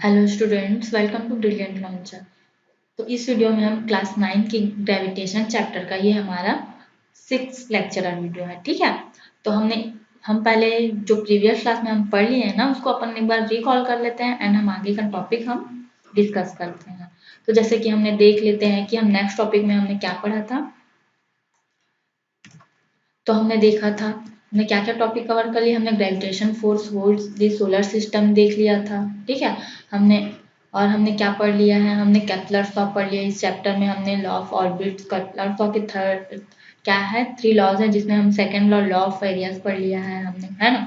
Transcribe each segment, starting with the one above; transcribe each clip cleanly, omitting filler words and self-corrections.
Hello students, welcome to brilliant launcher. तो इस video में हम क्लास 9 की ग्रेविटेशन चैप्टर का ये हमारा 6th लेक्चरर वीडियो है। ठीक है, तो हम पहले जो प्रीवियस क्लास में हम पढ़ लिए हैं ना, उसको अपन एक बार रिकॉल कर लेते हैं एंड हम आगे का टॉपिक हम डिस्कस करते हैं। तो जैसे कि हमने देख लेते हैं कि हम नेक्स्ट टॉपिक में हमने क्या पढ़ा था। तो हमने देखा था, हमने क्या क्या टॉपिक कवर कर लिया। हमने gravitation force holds the solar system देख लिया था। ठीक है, हमने क्या पढ़ लिया है, हमने केपलर्स लॉ पढ़ लिया। इस चैप्टर में हमने law of orbits, Kepler's law के थर्ड क्या है, 3 लॉज है, जिसमें हम सेकंड लॉ ऑफ एरियाज पढ़ लिया है हमने, है ना।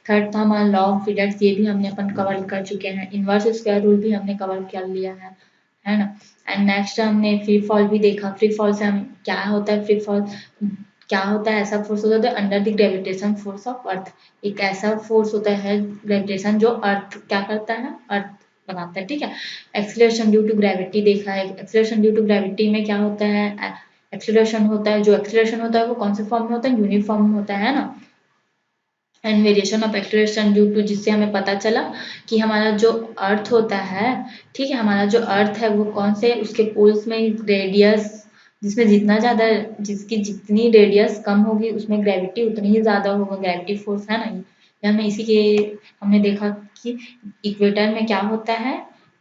थर्ड था हमारा लॉ ऑफ फिडेट्स, ये भी हमने अपन कवर कर चुके हैं। इनवर्स स्क्वायर रूल भी हमने कवर कर लिया है ना। एंड नेक्स्ट हमने फ्री फॉल भी देखा। फ्री फॉल से हम क्या होता है, फ्री फॉल क्या होता है, ऐसा फोर्स होता है under the gravitation force of earth. एक ऐसा फोर्स होता है ग्रेविटेशन जो अर्थ क्या करता है, अर्थ बनाता है। ठीक है, एक्सीलरेशन ड्यू टू ग्रेविटी देखा है। एक्सीलरेशन ड्यू टू ग्रेविटी में क्या होता है, एक्सीलरेशन होता है, जो एक्सीलरेशन होता है वो कौन से फॉर्म में होता है, यूनिफॉर्म में होता है ना। And variation of acceleration due to, जिससे हमें पता चला कि हमारा जो अर्थ होता है, ठीक है, हमारा जो अर्थ है वो कौन से, उसके पोल्स में रेडियस, जिसमें जितना ज़्यादा, जिसकी जितनी रेडियस कम होगी उसमें ग्रेविटी उतनी ही ज़्यादा होगा, ग्रेविटी फोर्स है ना। ये हमें इसी के हमने देखा कि इक्वेटर में क्या होता है,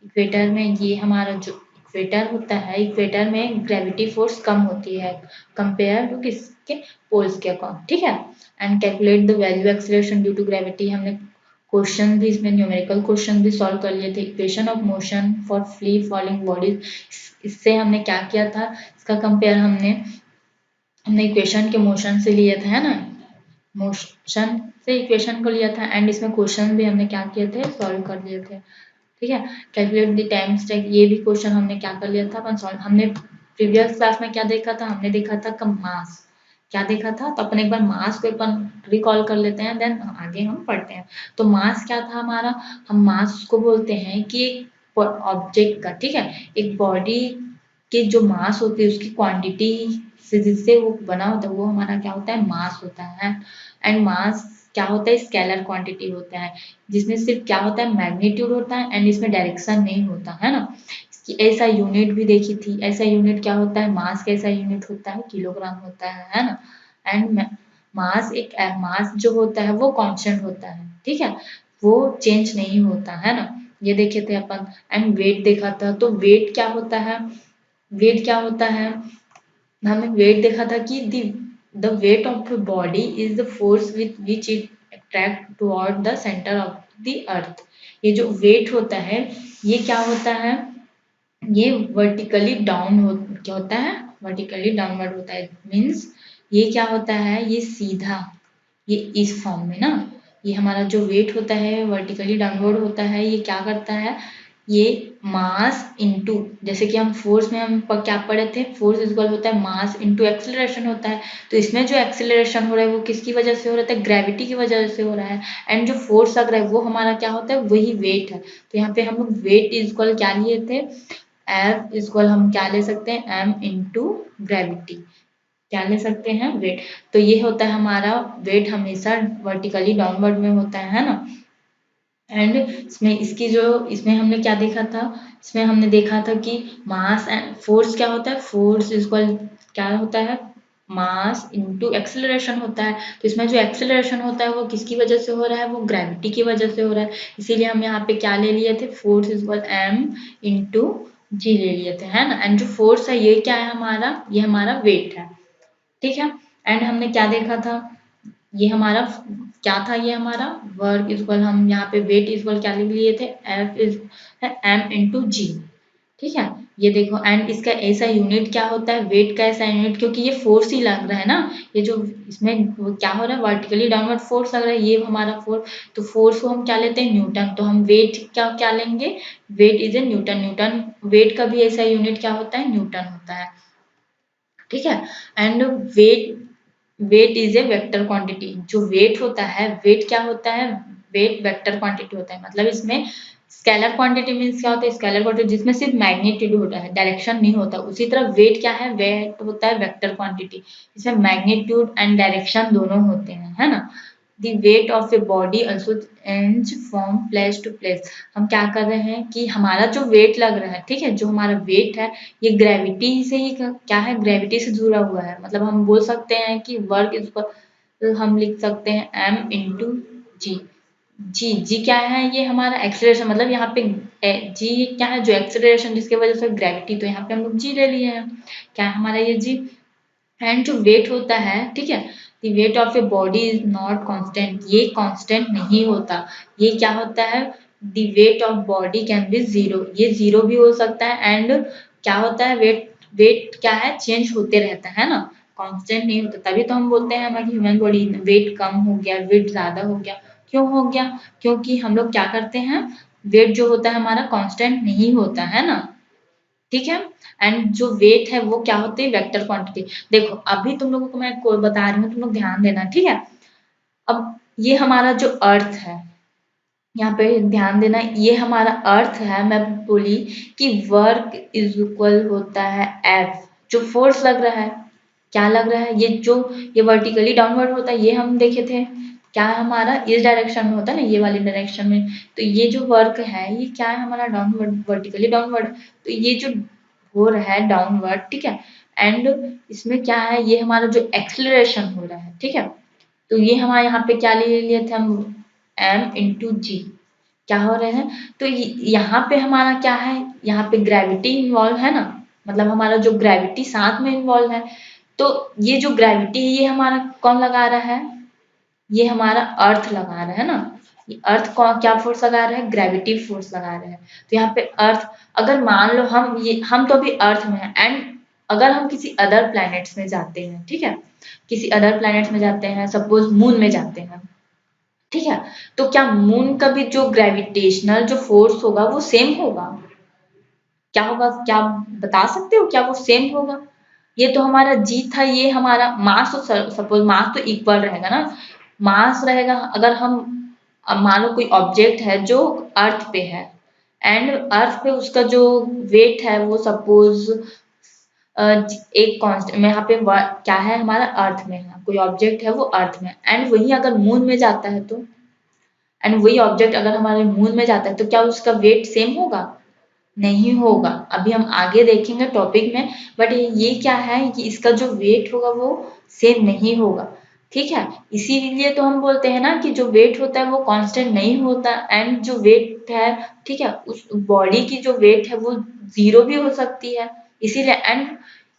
इक्वेटर में ये हमारा जो इक्वेटर होता है, इक्वेटर में ग्रेविटी फोर्स कम होती है कंपेयर टू किसके, पोल्स के अकॉर्डिंग। ठीक है, and calculate the value acceleration due to gravity. हमने क्वेश्चन भी इसमें न्यूमेरिकल क्वेश्चन भी सॉल्व कर लिए थे। Equation of motion for free falling bodies, इससे हमने क्या किया था, इसका कंपेयर हमने हमने इक्वेशन के मोशन से लिया था, है ना, मोशन से इक्वेशन को लिया था। एंड इसमें क्वेश्चन भी हमने क्या किए थे, सॉल्व कर लिए थे। ठीक है, कैलकुलेट द टाइम स्टेक, ये भी क्वेश्चन हमने क्या कर लिया था, अपन सॉल्व। हमने प्रीवियस क्लास में क्या देखा था, हमने देखा था मास, क्या देखा था, तो अपन एक बार मास को अपन रिकॉल कर लेते हैं, देन आगे हम पढ़ते हैं। तो मास क्या था हमारा, हम मास को बोलते हैं कि एक ऑब्जेक्ट का, ठीक है, एक बॉडी के जो मास होती है उसकी क्वांटिटी से जिससे वो बना होता है वो हमारा क्या होता है, मास होता है। एंड मास क्या होता है, स्केलर क्वांटिटी होता है, जिसमें सिर्फ क्या होता है, मैग्नीट्यूड होता है एंड इसमें डायरेक्शन नहीं होता, है ना। इसकी ऐसा यूनिट भी देखी थी, ऐसा यूनिट क्या होता है, मास का ऐसा यूनिट होता है किलोग्राम होता है ना। एंड मास जो होता है वो कांस्टेंट होता है, ठीक है, वो चेंज नहीं होता, है ना। ये देखे थे अपन। एंड वेट देखा था, तो वेट क्या होता है, वेट क्या होता है, हमने वेट देखा था कि the weight of the body is the force with which it attract toward the centre of the earth. ये जो वेट होता है ये क्या होता है, ये वर्टिकली डाउन क्या होता है, वर्टिकली डाउनवर्ड होता है। मीन्स ये क्या होता है, ये सीधा, ये इस फॉर्म में ना, ये हमारा जो वेट होता है वर्टिकली डाउनवर्ड होता है। ये क्या करता है, ये मास इनटू, जैसे कि हम फोर्स में क्या पढ़े थे, फोर्स इक्वल होता है मास इनटू एक्सेलरेशन होता है। तो इसमें जो एक्सेलरेशन हो रहा है वो किसकी वजह से हो रहा है, ग्रेविटी की वजह से हो रहा है। एंड जो फोर्स लग रहा है वो हमारा क्या होता है, वही वेट है। तो यहाँ पे हम लोग वेट इक्वल क्या लिए थे, एफ इक्वल हम क्या ले सकते हैं, एम इंटू ग्रेविटी, क्या ले सकते हैं, वेट। तो ये होता है हमारा वेट, हमेशा वर्टिकली डाउनवर्ड में होता है ना। एंड इसमें इसकी जो, इसमें हमने क्या देखा था, इसमें हमने देखा था कि मास एंड फोर्स क्या होता है, फोर्स इक्वल क्या होता है, मास इनटू एक्सेलरेशन होता है। तो इसमें जो एक्सेलरेशन होता है वो किसकी वजह से हो रहा है, वो ग्रेविटी की वजह से हो रहा है। इसीलिए हम यहाँ पे क्या ले लिए थे, फोर्स इक्वल एम इंटू जी ले लिए थे, है ना। एंड जो फोर्स है ये क्या है हमारा, ये हमारा वेट है, ठीक है। एंड हमने क्या देखा था, ये हमारा क्या था, ये हमारा वर्क इक्वल, हम यहाँ पे वेट इक्वल क्या लिख लिए थे, एफ इज एम इंटू जी, ठीक है। ये देखो, एंड इसका ऐसा यूनिट क्या होता है, वेट का ऐसा यूनिट, क्योंकि ये फोर्स ही लग रहा है ना, ये जो इसमें वो क्या हो रहा है, वर्टिकली डाउनवर्ड फोर्स लग रहा है, ये हमारा फोर्स। तो फोर्स को हम क्या लेते हैं, न्यूटन। तो हम वेट क्या क्या लेंगे, weight is a newton. Newton weight का भी ऐसा यूनिट क्या होता है, न्यूटन होता है, ठीक है। And weight, weight is a vector quantity. जो वेट होता है, वेट क्या होता है, वेट वेक्टर क्वांटिटी होता है। मतलब इसमें स्केलर क्वांटिटी मीन्स क्या होता है, स्केलर क्वांटिटी जिसमें सिर्फ मैग्नीट्यूड होता है, डायरेक्शन नहीं होता। उसी तरह वेट क्या है, वेट होता है वेक्टर क्वांटिटी, इसमें मैग्नीट्यूड एंड डायरेक्शन दोनों होते हैं, है ना। The weight of a body also change from place to place. हम क्या कर रहे हैं कि हमारा जो वेट लग रहा है, ठीक है, जो हमारा वेट है ये ग्रेविटी से ही क्या है, ग्रेविटी से जुड़ा हुआ है। मतलब हम बोल सकते हैं कि वर्क इज, तो हम लिख सकते हैं m इंटू जी। जी क्या है, ये हमारा एक्सेलरेशन, मतलब यहाँ पे जी क्या है, जो एक्सेलरेशन जिसकी वजह से ग्रेविटी, तो यहाँ पे हम लोग जी ले लिए हैं। क्या है हमारा ये जी। एंड जो वेट होता है, ठीक है, the weight of a body is not constant, ये कांस्टेंट नहीं होता। ये क्या होता है, the weight of body can be zero, ये जीरो भी हो सकता है। एंड क्या होता है, वेट क्या है, चेंज होते रहता है ना, कांस्टेंट नहीं होता। तभी तो हम बोलते हैं हमारी ह्यूमन बॉडी वेट कम हो गया, वेट ज्यादा हो गया। क्यों हो गया, क्योंकि हम लोग क्या करते हैं, वेट जो होता है हमारा कांस्टेंट नहीं होता है ना, ठीक है। एंड जो वेट है वो क्या होती है, वेक्टर क्वांटिटी। देखो अभी तुम लोगों को मैं कोई बता रही हूँ, तुम लोग ध्यान देना, ठीक है। अब ये हमारा जो अर्थ है, यहाँ पे ध्यान देना, ये हमारा अर्थ है। मैं बोली कि वर्क इज इक्वल होता है एफ, जो फोर्स लग रहा है, क्या लग रहा है, ये जो ये वर्टिकली डाउनवर्ड होता है, ये हम देखे थे, क्या है हमारा इस डायरेक्शन में होता है ना, ये वाली डायरेक्शन में। तो ये जो वर्क है ये क्या है हमारा, डाउनवर्ड, वर्टिकली डाउनवर्ड। तो ये जो हो रहा है डाउनवर्ड, ठीक है। एंड इसमें क्या है, ये हमारा जो एक्सेलरेशन हो रहा है, ठीक है। तो ये हमारे यहाँ पे क्या ले लिए थे हम, m इंटू जी, क्या हो रहे हैं। तो यहाँ पे हमारा क्या है, यहाँ पे ग्रेविटी इन्वॉल्व है ना, मतलब हमारा जो ग्रेविटी साथ में इन्वॉल्व है। तो ये जो ग्रेविटी है ये हमारा कौन लगा रहा है, ये हमारा अर्थ लगा रहा है ना। ये अर्थ कौन क्या फोर्स लगा रहा है, ग्रेविटी फोर्स लगा रहा है। तो यहाँ पे अर्थ, अगर मान लो हम तो अभी अर्थ में है, एंड अगर हम किसी अदर प्लैनेट्स में जाते हैं, ठीक है, किसी अदर प्लैनेट्स में जाते हैं, सपोज मून में जाते हैं, ठीक है, तो क्या मून का भी जो ग्रेविटेशनल जो फोर्स होगा वो सेम होगा, क्या होगा, क्या बता सकते हो, क्या वो सेम होगा। ये तो हमारा जी था, ये हमारा मास, तो सपोज मास तो इक्वल रहेगा ना, मास रहेगा। अगर हम अब मान लो कोई ऑब्जेक्ट है जो अर्थ पे है, एंड अर्थ पे उसका जो वेट है वो सपोज एक कांस्टेंट में, यहाँ पे क्या है हमारा, अर्थ में है, कोई ऑब्जेक्ट है वो अर्थ में, एंड वही अगर मून में जाता है तो, एंड वही ऑब्जेक्ट अगर हमारे मून में जाता है तो क्या उसका वेट सेम होगा, नहीं होगा। अभी हम आगे देखेंगे टॉपिक में, बट ये क्या है कि इसका जो वेट होगा वो सेम नहीं होगा, ठीक है। इसीलिए तो हम बोलते हैं ना कि जो वेट होता है वो कांस्टेंट नहीं होता, एंड जो वेट है, ठीक है, उस बॉडी की जो वेट है वो जीरो भी हो सकती है। इसीलिए एंड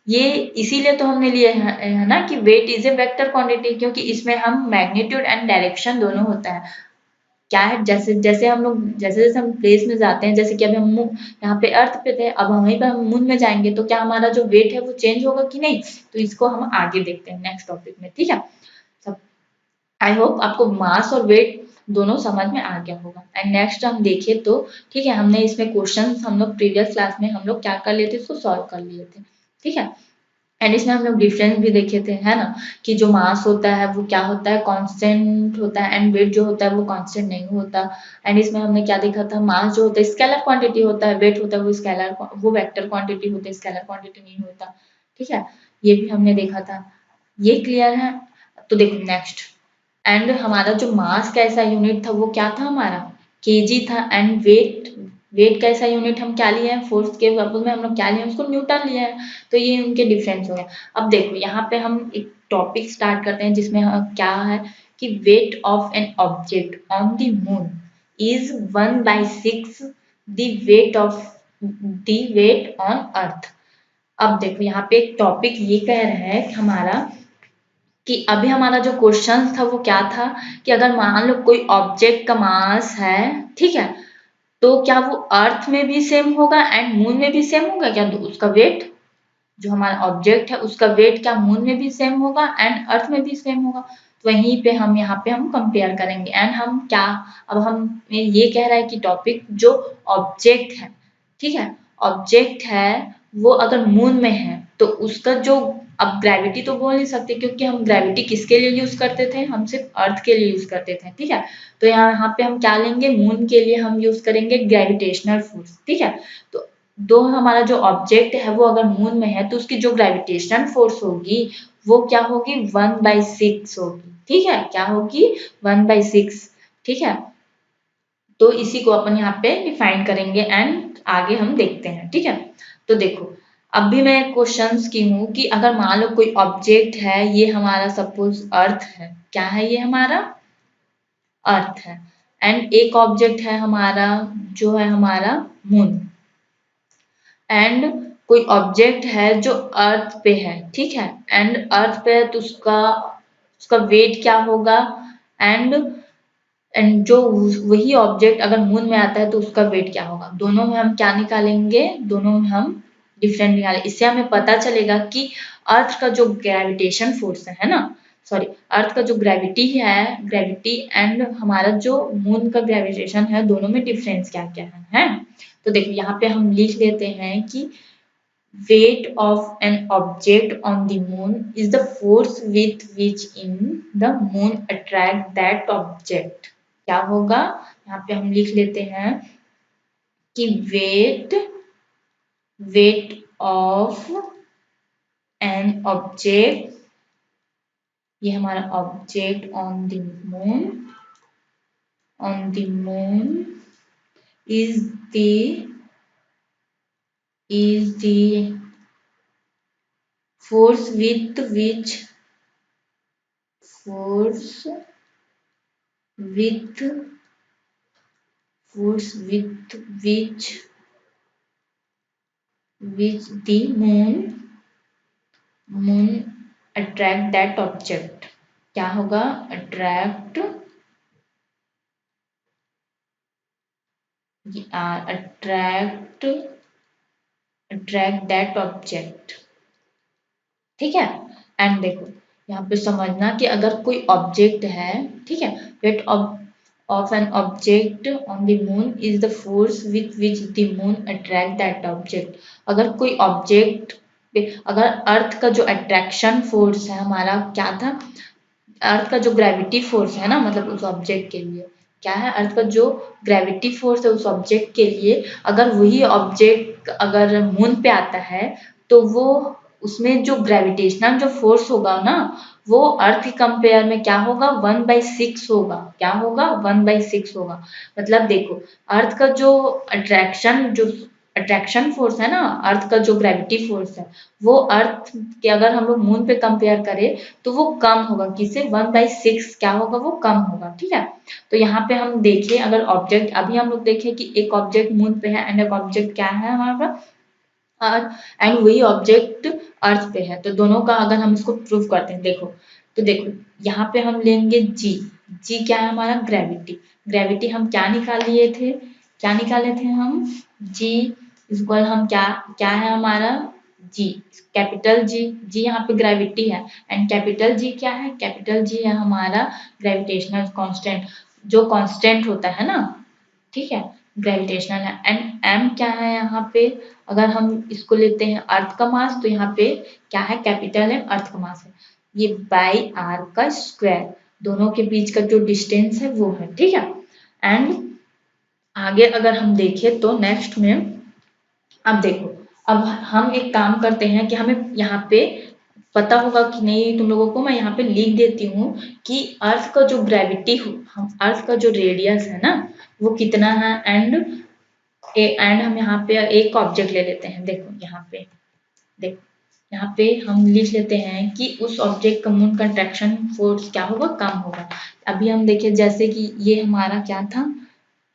ये इसीलिए तो हमने लिए है ना कि weight is a vector quantity, क्योंकि इसमें हम मैग्नीट्यूड एंड डायरेक्शन दोनों होता है। क्या है, जैसे जैसे हम लोग जैसे जैसे हम प्लेस में जाते हैं, जैसे कि अभी हम यहाँ पे अर्थ पे थे, अब वहीं पे हम मून में जाएंगे, तो क्या हमारा जो वेट है वो चेंज होगा कि नहीं, तो इसको हम आगे देखते हैं नेक्स्ट टॉपिक में, ठीक है। सब आई होप आपको मास और वेट दोनों समझ में आ गया होगा। एंड नेक्स्ट हम देखें तो, ठीक है, हमने इसमें क्वेश्चन हम लोग प्रीवियस क्लास में हम लोग क्या कर लिए थे, इसको सॉल्व कर लिए थे, ठीक है। एंड इसमें हम लोग डिफरेंस भी देखे थे, है ना, कि जो मास होता है वो क्या होता है, कांस्टेंट होता है, एंड वेट जो होता है वो कांस्टेंट नहीं होता। एंड इसमें हमने क्या देखा था, मास जो होता है स्केलर क्वांटिटी होता है, वेट होता है वो स्केलर, वो वेक्टर क्वांटिटी होता है, स्केलर क्वांटिटी नहीं होता, ठीक है। ये भी हमने देखा था, ये क्लियर है। तो देखो नेक्स्ट, एंड हमारा जो मास का ऐसा यूनिट था वो क्या था हमारा, केजी था। एंड वेट, वेट का ऐसा यूनिट हम क्या लिए हैं, फोर्स के पर्पज में हम लोग क्या लिए हैं, उसको न्यूटन लिया है। तो ये उनके डिफरेंस हो गए। अब देखो यहाँ पे हम एक टॉपिक स्टार्ट करते हैं जिसमें क्या है कि weight of an object on the moon is 1/6 the weight of the weight on earth. अब देखो यहाँ पे एक टॉपिक ये कह रहा है कि हमारा, कि अभी हमारा जो क्वेश्चन था वो क्या था, कि अगर मान लो कोई ऑब्जेक्ट का मास है, ठीक है, तो क्या वो अर्थ में भी सेम होगा एंड मून में भी सेम होगा क्या, तो उसका वेट, जो हमारा ऑब्जेक्ट है उसका वेट क्या मून में भी सेम होगा एंड अर्थ में भी सेम होगा। तो वहीं पे हम यहाँ पे हम कंपेयर करेंगे। एंड हम क्या, अब हम ये कह रहा है कि टॉपिक जो ऑब्जेक्ट है, ठीक है, ऑब्जेक्ट है वो अगर मून में है तो उसका जो, अब ग्रेविटी तो बोल नहीं सकते क्योंकि हम ग्रेविटी किसके लिए यूज करते थे, हम सिर्फ अर्थ के लिए यूज करते थे, ठीक है। तो यहाँ पे हम क्या लेंगे, मून के लिए हम यूज करेंगे ग्रेविटेशनल फोर्स, ठीक है। तो दो हमारा जो ऑब्जेक्ट है वो अगर मून में है तो उसकी जो ग्रेविटेशनल फोर्स होगी वो क्या होगी, 1/6 होगी, ठीक है, क्या होगी 1/6, ठीक है। तो इसी को अपन यहाँ पे डिफाइन करेंगे एंड आगे हम देखते हैं, ठीक है। तो देखो अब भी मैं क्वेश्चंस की हूँ कि अगर मान लो कोई ऑब्जेक्ट है, ये हमारा सपोज अर्थ है, क्या है ये हमारा अर्थ है, एंड एक ऑब्जेक्ट है हमारा जो है हमारा मून, एंड कोई ऑब्जेक्ट है जो अर्थ पे है, ठीक है, एंड अर्थ पे है तो उसका उसका वेट क्या होगा, एंड जो वही ऑब्जेक्ट अगर मून में आता है तो उसका वेट क्या होगा। दोनों में हम क्या निकालेंगे, दोनों में हम डिफरेंट निकालेंगे। इससे हमें पता चलेगा कि अर्थ का जो ग्रेविटेशन फोर्स है ना, सॉरी, अर्थ का जो ग्रेविटी है, ग्रेविटी एंड हमारा जो मून का ग्रेविटेशन है, दोनों में डिफरेंस क्या क्या है। तो देखो यहाँ पे हम लिख लेते हैं कि weight of an object on the moon is the force with which in the moon attract that object। क्या होगा, यहाँ पे हम लिख लेते हैं कि weight of an object, ये हमारा object on the moon is the force with which force with which the moon attract that object। क्या होगा, attract that object, ठीक है। एंड देखो यहाँ पे समझना कि अगर कोई ऑब्जेक्ट है, ठीक है, wait of an object on the moon is the force with which the moon attract that object। अगर कोई ऑब्जेक्ट पे, अगर अर्थ का जो अट्रैक्शन फोर्स है हमारा क्या था, अर्थ का जो ग्रेविटी फोर्स है ना, मतलब उस ऑब्जेक्ट के लिए क्या है, अर्थ का जो ग्रेविटी फोर्स है उस ऑब्जेक्ट के लिए, अगर वही ऑब्जेक्ट अगर मून पे आता है तो वो उसमें जो ग्रेविटेशनल जो फोर्स होगा ना, वो अर्थ के कंपेयर में क्या होगा, 1/6 होगा। क्या होगा, 1/6 होगा। मतलब देखो अर्थ का जो अट्रैक्शन फोर्स है ना, अर्थ का जो ग्रेविटी फोर्स है, वो अर्थ के अगर हम लोग मून पे कंपेयर करें तो वो कम होगा, किससे, 1/6 क्या होगा, वो कम होगा, ठीक है। तो यहाँ पे हम देखें अगर ऑब्जेक्ट, अभी हम लोग देखें कि एक ऑब्जेक्ट मून पे है एंड एक ऑब्जेक्ट क्या है हमारा अर्थ, एंड वही ऑब्जेक्ट अर्थ पे है, तो दोनों का अगर हम इसको प्रूव करते हैं, देखो तो देखो यहाँ पे हम लेंगे जी क्या है हमारा, ग्रेविटी हम क्या निकाल लिए थे, क्या निकाले थे हम, जी इक्वल हम क्या क्या है हमारा जी, कैपिटल जी यहाँ पे ग्रेविटी है, एंड कैपिटल जी क्या है, कैपिटल जी है हमारा ग्रेविटेशनल कांस्टेंट, जो कांस्टेंट होता है ना, ठीक है, ग्रेविटेशनल है। एंड एम क्या है यहाँ पे, अगर हम इसको लेते हैं अर्थ का मास, तो यहाँ पे क्या है, कैपिटल है, अर्थ का मास है, ये बाई आर का स्क्वायर, दोनों के बीच का जो डिस्टेंस है वो है, ठीक है। एंड आगे अगर हम देखें तो नेक्स्ट में, अब देखो अब हम एक काम करते हैं कि हमें यहाँ पे पता होगा कि नहीं तुम लोगों को, मैं यहाँ पे लिख देती हूँ कि अर्थ का जो ग्रेविटी, हम अर्थ का जो रेडियस है ना वो कितना है, एंड हम यहाँ पे एक ऑब्जेक्ट ले लेते हैं, देखो यहाँ पे, देखो यहाँ पे हम लिख लेते हैं कि उस ऑब्जेक्ट का मून का अट्रैक्शन फोर्स क्या होगा, कम होगा। अभी हम देखें जैसे कि ये हमारा क्या था,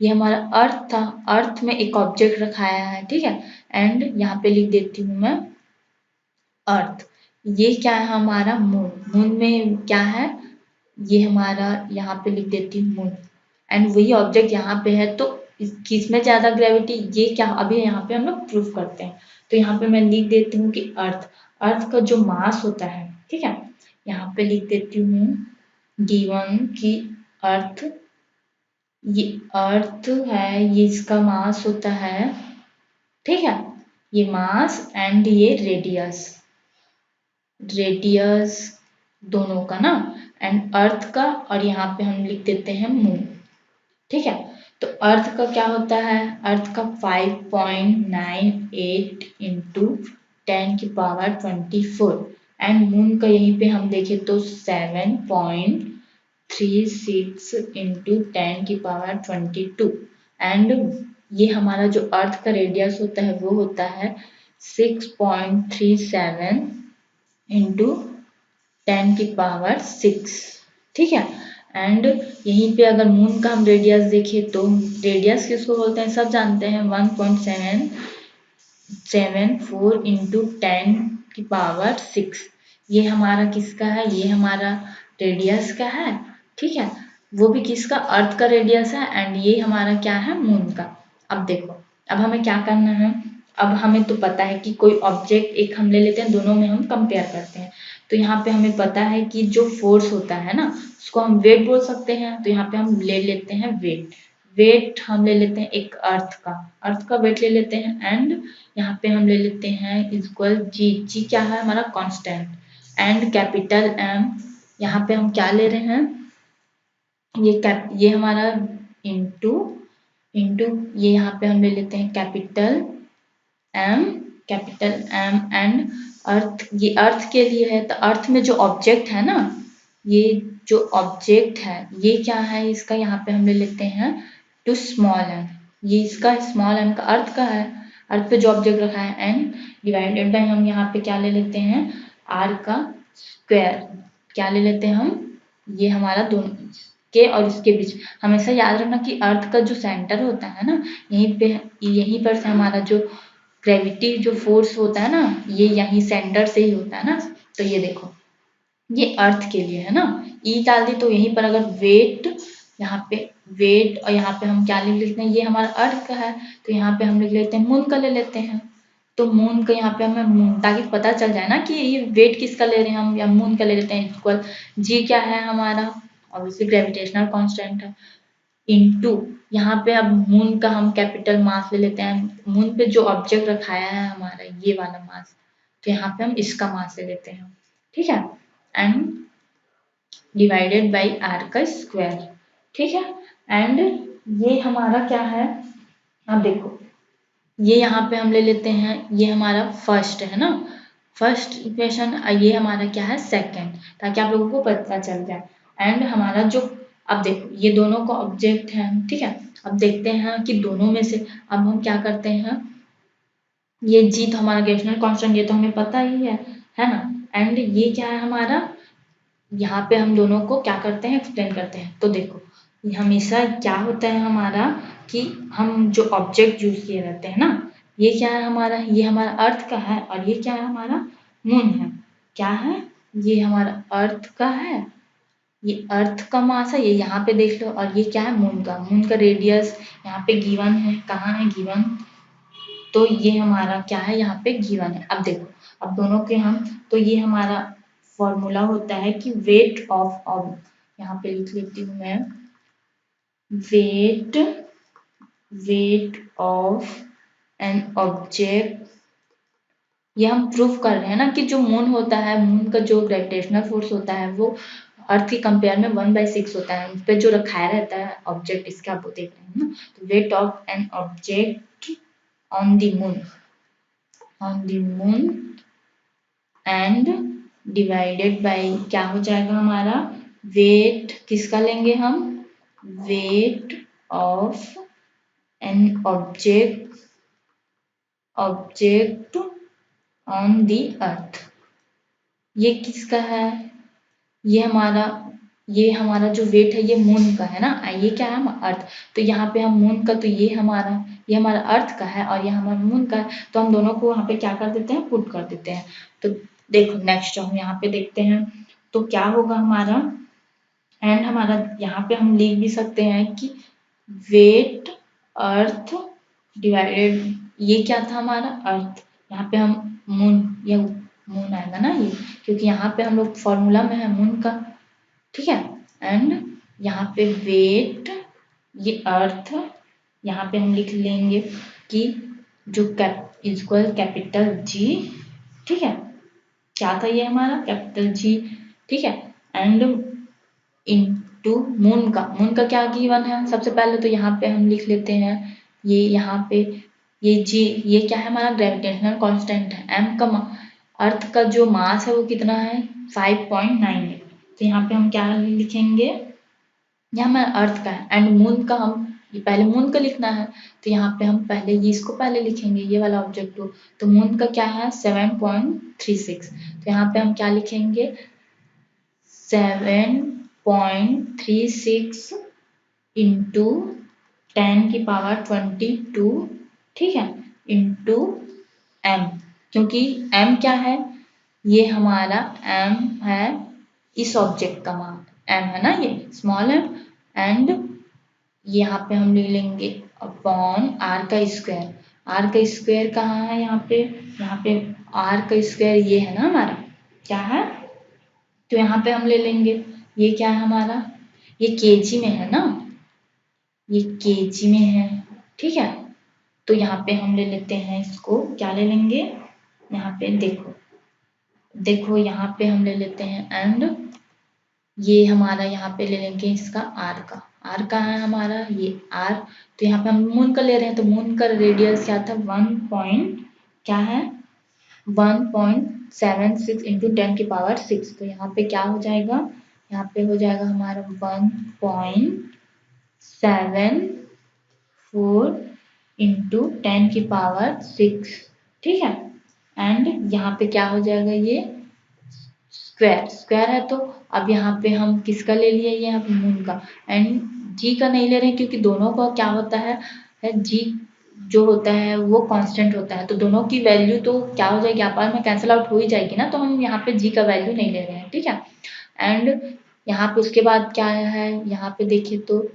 ये हमारा अर्थ था, अर्थ में एक ऑब्जेक्ट रखाया है, ठीक है, एंड यहाँ पे लिख देती हूँ मैं अर्थ, ये क्या है हमारा मून, मून में क्या है, ये हमारा यहाँ पे लिख देती हूँ मून, एंड वही ऑब्जेक्ट यहाँ पे है, तो किसमें ज्यादा ग्रेविटी, ये क्या, अभी यहाँ पे हम लोग प्रूफ करते हैं। तो यहाँ पे मैं लिख देती हूँ कि अर्थ का जो मास होता है, ठीक है, यहाँ पे लिख देती हूँ गिवन की अर्थ, ये अर्थ है, ये इसका मास होता है, ठीक है, ये मास एंड ये रेडियस दोनों का ना, एंड अर्थ का, और यहाँ पे हम लिख देते हैं मून, ठीक है। तो अर्थ का क्या होता है, अर्थ का 5.98 इंटू 10⁻²⁴, एंड मून का यहीं पे हम देखें तो 7.0 36 इंटू 10⁻²2 एंड ये हमारा जो अर्थ का रेडियस होता है वो होता है 6.37 इंटू 10⁻6, ठीक है। एंड यहीं पे अगर मून का हम रेडियस देखें तो रेडियस किसको बोलते हैं, सब जानते हैं, 1.774 इंटू 10⁻6। ये हमारा किसका है, ये हमारा रेडियस का है, ठीक है। वो भी किसका, अर्थ का रेडियस है एंड ये हमारा क्या है, मून का। अब देखो, अब हमें क्या करना है, अब हमें तो पता है कि कोई ऑब्जेक्ट एक हम ले लेते हैं, दोनों में हम कंपेयर करते हैं। तो यहाँ पे हमें पता है कि जो फोर्स होता है ना उसको हम वेट बोल सकते हैं। तो यहाँ पे हम ले लेते हैं वेट हम ले लेते हैं एक अर्थ का वेट ले लेते हैं एंड यहाँ पे हम ले लेते हैं इक्वल जी क्या है हमारा कांस्टेंट एंड कैपिटल एम। यहाँ पे हम क्या ले रहे हैं, ये हमारा इंटू ये यहाँ पे हम ले लेते हैं कैपिटल एम एंड अर्थ, ये अर्थ के लिए है। तो अर्थ में जो ऑब्जेक्ट है ना, ये जो ऑब्जेक्ट है ये क्या है, इसका यहाँ पे हम ले लेते हैं टू स्मॉल एम। ये इसका स्मॉल एम का अर्थ का है, अर्थ पे जो ऑब्जेक्ट रखा है एंड डिवाइडेड बाय हम यहाँ पे क्या ले लेते हैं, आर का स्क्वायर। क्या ले लेते हैं हम, ये हमारा दोनों के और इसके बीच। हमेशा याद रखना कि अर्थ का जो सेंटर होता है ना, यहीं पर से हमारा जो ग्रेविटी जो फोर्स होता है ना, ये यहीं सेंटर से ही होता है ना। तो ये देखो, ये अर्थ के लिए है ना, ई डाल दी तो यहीं पर अगर वेट, यहाँ पे वेट और यहाँ पे हम क्या लिख लेते हैं, ये हमारा अर्थ का है तो यहाँ पे हम लिख लेते हैं मून का ले लेते हैं। तो मून का यहाँ पे हमें मून, ताकि पता चल जाए ना कि ये वेट किसका ले रहे हैं हम, या मून का ले लेते हैं। इक्वल जी क्या है हमारा, ऑब्वियसली ग्रेविटेशनल कांस्टेंट है, इनटू यहाँ पे अब मून का हम कैपिटल मास ले लेते हैं। मून पे जो ऑब्जेक्ट रखाया है हमारा ये वाला मास, तो यहाँ पे हम इसका मास ले लेते हैं, ठीक है, एंड डिवाइडेड बाई आर का स्क्वायर, ठीक है। एंड ये हमारा क्या है, अब देखो ये यहाँ पे हम ले लेते हैं, ये हमारा फर्स्ट है ना, फर्स्ट इक्वेशन, ये हमारा क्या है सेकंड, ताकि आप लोगों को पता चल जाए। एंड हमारा जो, अब देखो ये दोनों का ऑब्जेक्ट है, ठीक है। अब देखते हैं कि दोनों में से अब हम क्या करते हैं, ये जी तो हमारा ग्रेविटेशनल कांस्टेंट, ये तो हमें पता ही है ना। एंड ये क्या है हमारा, यहाँ पे हम दोनों को क्या करते हैं, एक्सप्लेन करते हैं। तो देखो हमेशा क्या होता है हमारा कि हम जो ऑब्जेक्ट यूज किए रहते हैं ना, ये क्या है हमारा, ये हमारा अर्थ का है और ये क्या है हमारा मून है। क्या है, ये हमारा अर्थ का है, ये अर्थ का मास है, ये यहाँ पे देख लो, और ये क्या है मून का रेडियस यहाँ पे गिवन है, कहाँ है गिवन, तो ये हमारा क्या है यहाँ पे गिवन है। अब देखो, अब दोनों के हम, तो ये हमारा फॉर्मूला होता है कि वेट ऑफ, यहाँ पे लिख लेती हूँ मैं, वेट ऑफ एन ऑब्जेक्ट। ये हम प्रूफ कर रहे हैं ना कि जो मून होता है, मून का जो ग्रेविटेशनल फोर्स होता है वो अर्थ के कंपेयर में 1/6 होता है, उस पर जो रखाया रहता है ऑब्जेक्ट, इसके आप वो देख रहे हैं ना। तो wait of an object on the moon and divided by क्या हो जाएगा हमारा, वेट किसका लेंगे हम, wait of an object on the earth. ये किसका है, ये हमारा जो वेट है ये मून का है ना, ये क्या है अर्थ। तो यहाँ पे हम मून का, तो ये हमारा अर्थ का है और ये हमारा मून का है, तो हम दोनों को वहाँ पे क्या कर देते हैं, पुट कर देते हैं। तो देखो नेक्स्ट हम यहाँ पे देखते हैं तो क्या होगा हमारा, एंड हमारा यहाँ पे हम लिख भी सकते हैं कि वेट अर्थ डिवाइडेड, ये क्या था हमारा अर्थ, यहाँ पे हम मून आएगा ना ये, क्योंकि यहाँ पे हम लोग फॉर्मूला में है मून का, ठीक है। एंड यहाँ पे वेट, ये अर्थ, यहाँ पे हम लिख लेंगे कि जो इक्वल कैपिटल जी, ठीक है, क्या था ये हमारा कैपिटल जी, ठीक है। एंड इनटू मून का क्या गिवन है, सबसे पहले तो यहाँ पे हम लिख लेते हैं, ये यहाँ पे ये जी, ये क्या है हमारा ग्रेविटेशनल कांस्टेंट है। एम का अर्थ का जो मास है वो कितना है 5.98। तो यहाँ पे हम क्या लिखेंगे, यहाँ हमारा अर्थ का है एंड मून का हम ये पहले मून का लिखना है, तो यहाँ पे हम पहले ये इसको पहले लिखेंगे, ये वाला ऑब्जेक्ट को। तो मून का क्या है 7.36, तो यहाँ पे हम क्या लिखेंगे 7.36 इंटू 10⁻²2, ठीक है, इंटू m, क्योंकि m क्या है, ये हमारा m है इस ऑब्जेक्ट का मान, m है ना ये स्मॉल m, एंड यहाँ पे हम ले लेंगे अपॉन r का स्क्वायर। r का स्क्वायर कहाँ है यहाँ पे r का स्क्वायर ये है ना हमारा, क्या है, तो यहाँ पे हम ले लेंगे, ये क्या है हमारा, ये केजी में है ना, ये केजी में है, ठीक है। तो यहाँ पे हम ले लेते हैं इसको, क्या ले लेंगे, यहाँ पे देखो देखो यहाँ पे हम ले लेते हैं एंड ये हमारा यहाँ पे ले लेंगे इसका आर का है हमारा ये आर, तो यहाँ पे हम मून का ले रहे हैं, तो मून का रेडियस क्या था 1.76 इंटू 10⁻6, तो यहाँ पे क्या हो जाएगा, यहाँ पे हो जाएगा हमारा 1.74 इंटू 10⁻6, ठीक है। एंड यहाँ पे क्या हो जाएगा, ये स्क्वायर है, तो अब यहाँ पे हम किसका ले लिए, ये यहाँ मून का, एंड जी का नहीं ले रहे हैं क्योंकि दोनों का क्या होता है जी जो होता है वो कांस्टेंट होता है, तो दोनों की वैल्यू तो क्या हो जाएगी, आपस में कैंसिल आउट हो ही जाएगी ना, तो हम यहाँ पे जी का वैल्यू नहीं ले रहे हैं, ठीक है। एंड यहाँ पे उसके बाद क्या है, यहाँ पे देखिए तो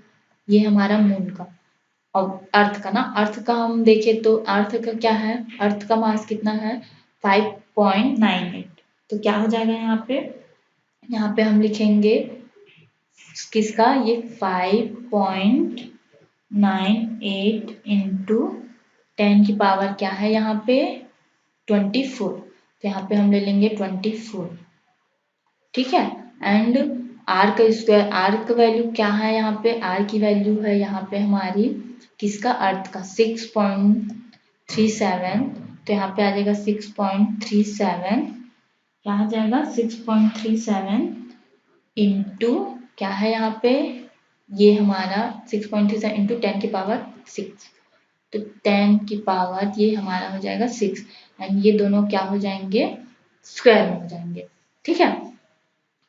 ये हमारा मून का और अर्थ का ना, अर्थ का हम देखें तो अर्थ का क्या है, अर्थ का मास कितना है 5.98, तो क्या हो जाएगा यहाँ पे हम लिखेंगे किसका, ये 5.98 इंटू 10⁻, क्या है यहाँ पे 24, तो यहाँ पे हम ले लेंगे 24, ठीक है। एंड आर का स्क्वायर, आर का वैल्यू क्या है यहाँ पे, आर की वैल्यू है यहाँ पे हमारी किसका, अर्थ का 6.37, तो यहाँ पे आ जाएगा 6.37, क्या आ जाएगा 6.37 इंटू क्या है यहाँ पे, ये हमारा 6.37 इंटू 10⁻6, तो 10 ये हमारा हो जाएगा 6, एंड ये दोनों क्या हो जाएंगे स्क्वायर में हो जाएंगे, ठीक है।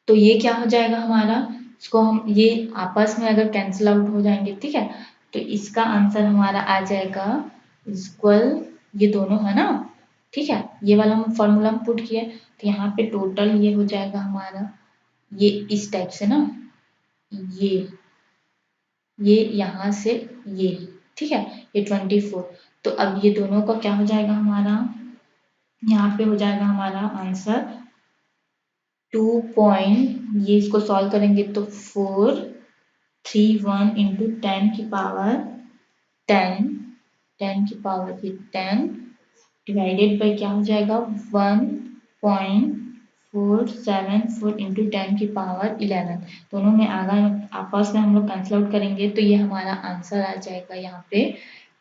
तो ये क्या हो जाएगा हमारा, इसको हम ये आपस में अगर कैंसिल आउट हो जाएंगे, ठीक है, तो इसका आंसर हमारा आ जाएगा इक्वल, ये दोनों है ना, ठीक है, ये वाला हम फॉर्मूला में पुट किए, तो यहाँ पे टोटल ये हो जाएगा हमारा ये इस टाइप से ना, ये यहाँ से ये, ठीक है, ये 24, तो अब ये दोनों का क्या हो जाएगा हमारा, यहाँ पे हो जाएगा हमारा आंसर 2 ये इसको सॉल्व करेंगे तो 431 इंटू 10 डिवाइडेड बाई क्या हो जाएगा 1.474 इंटू 10⁻11, दोनों में आगा आपस में हम लोग कैंसिल आउट करेंगे, तो ये हमारा आंसर आ जाएगा यहाँ पे,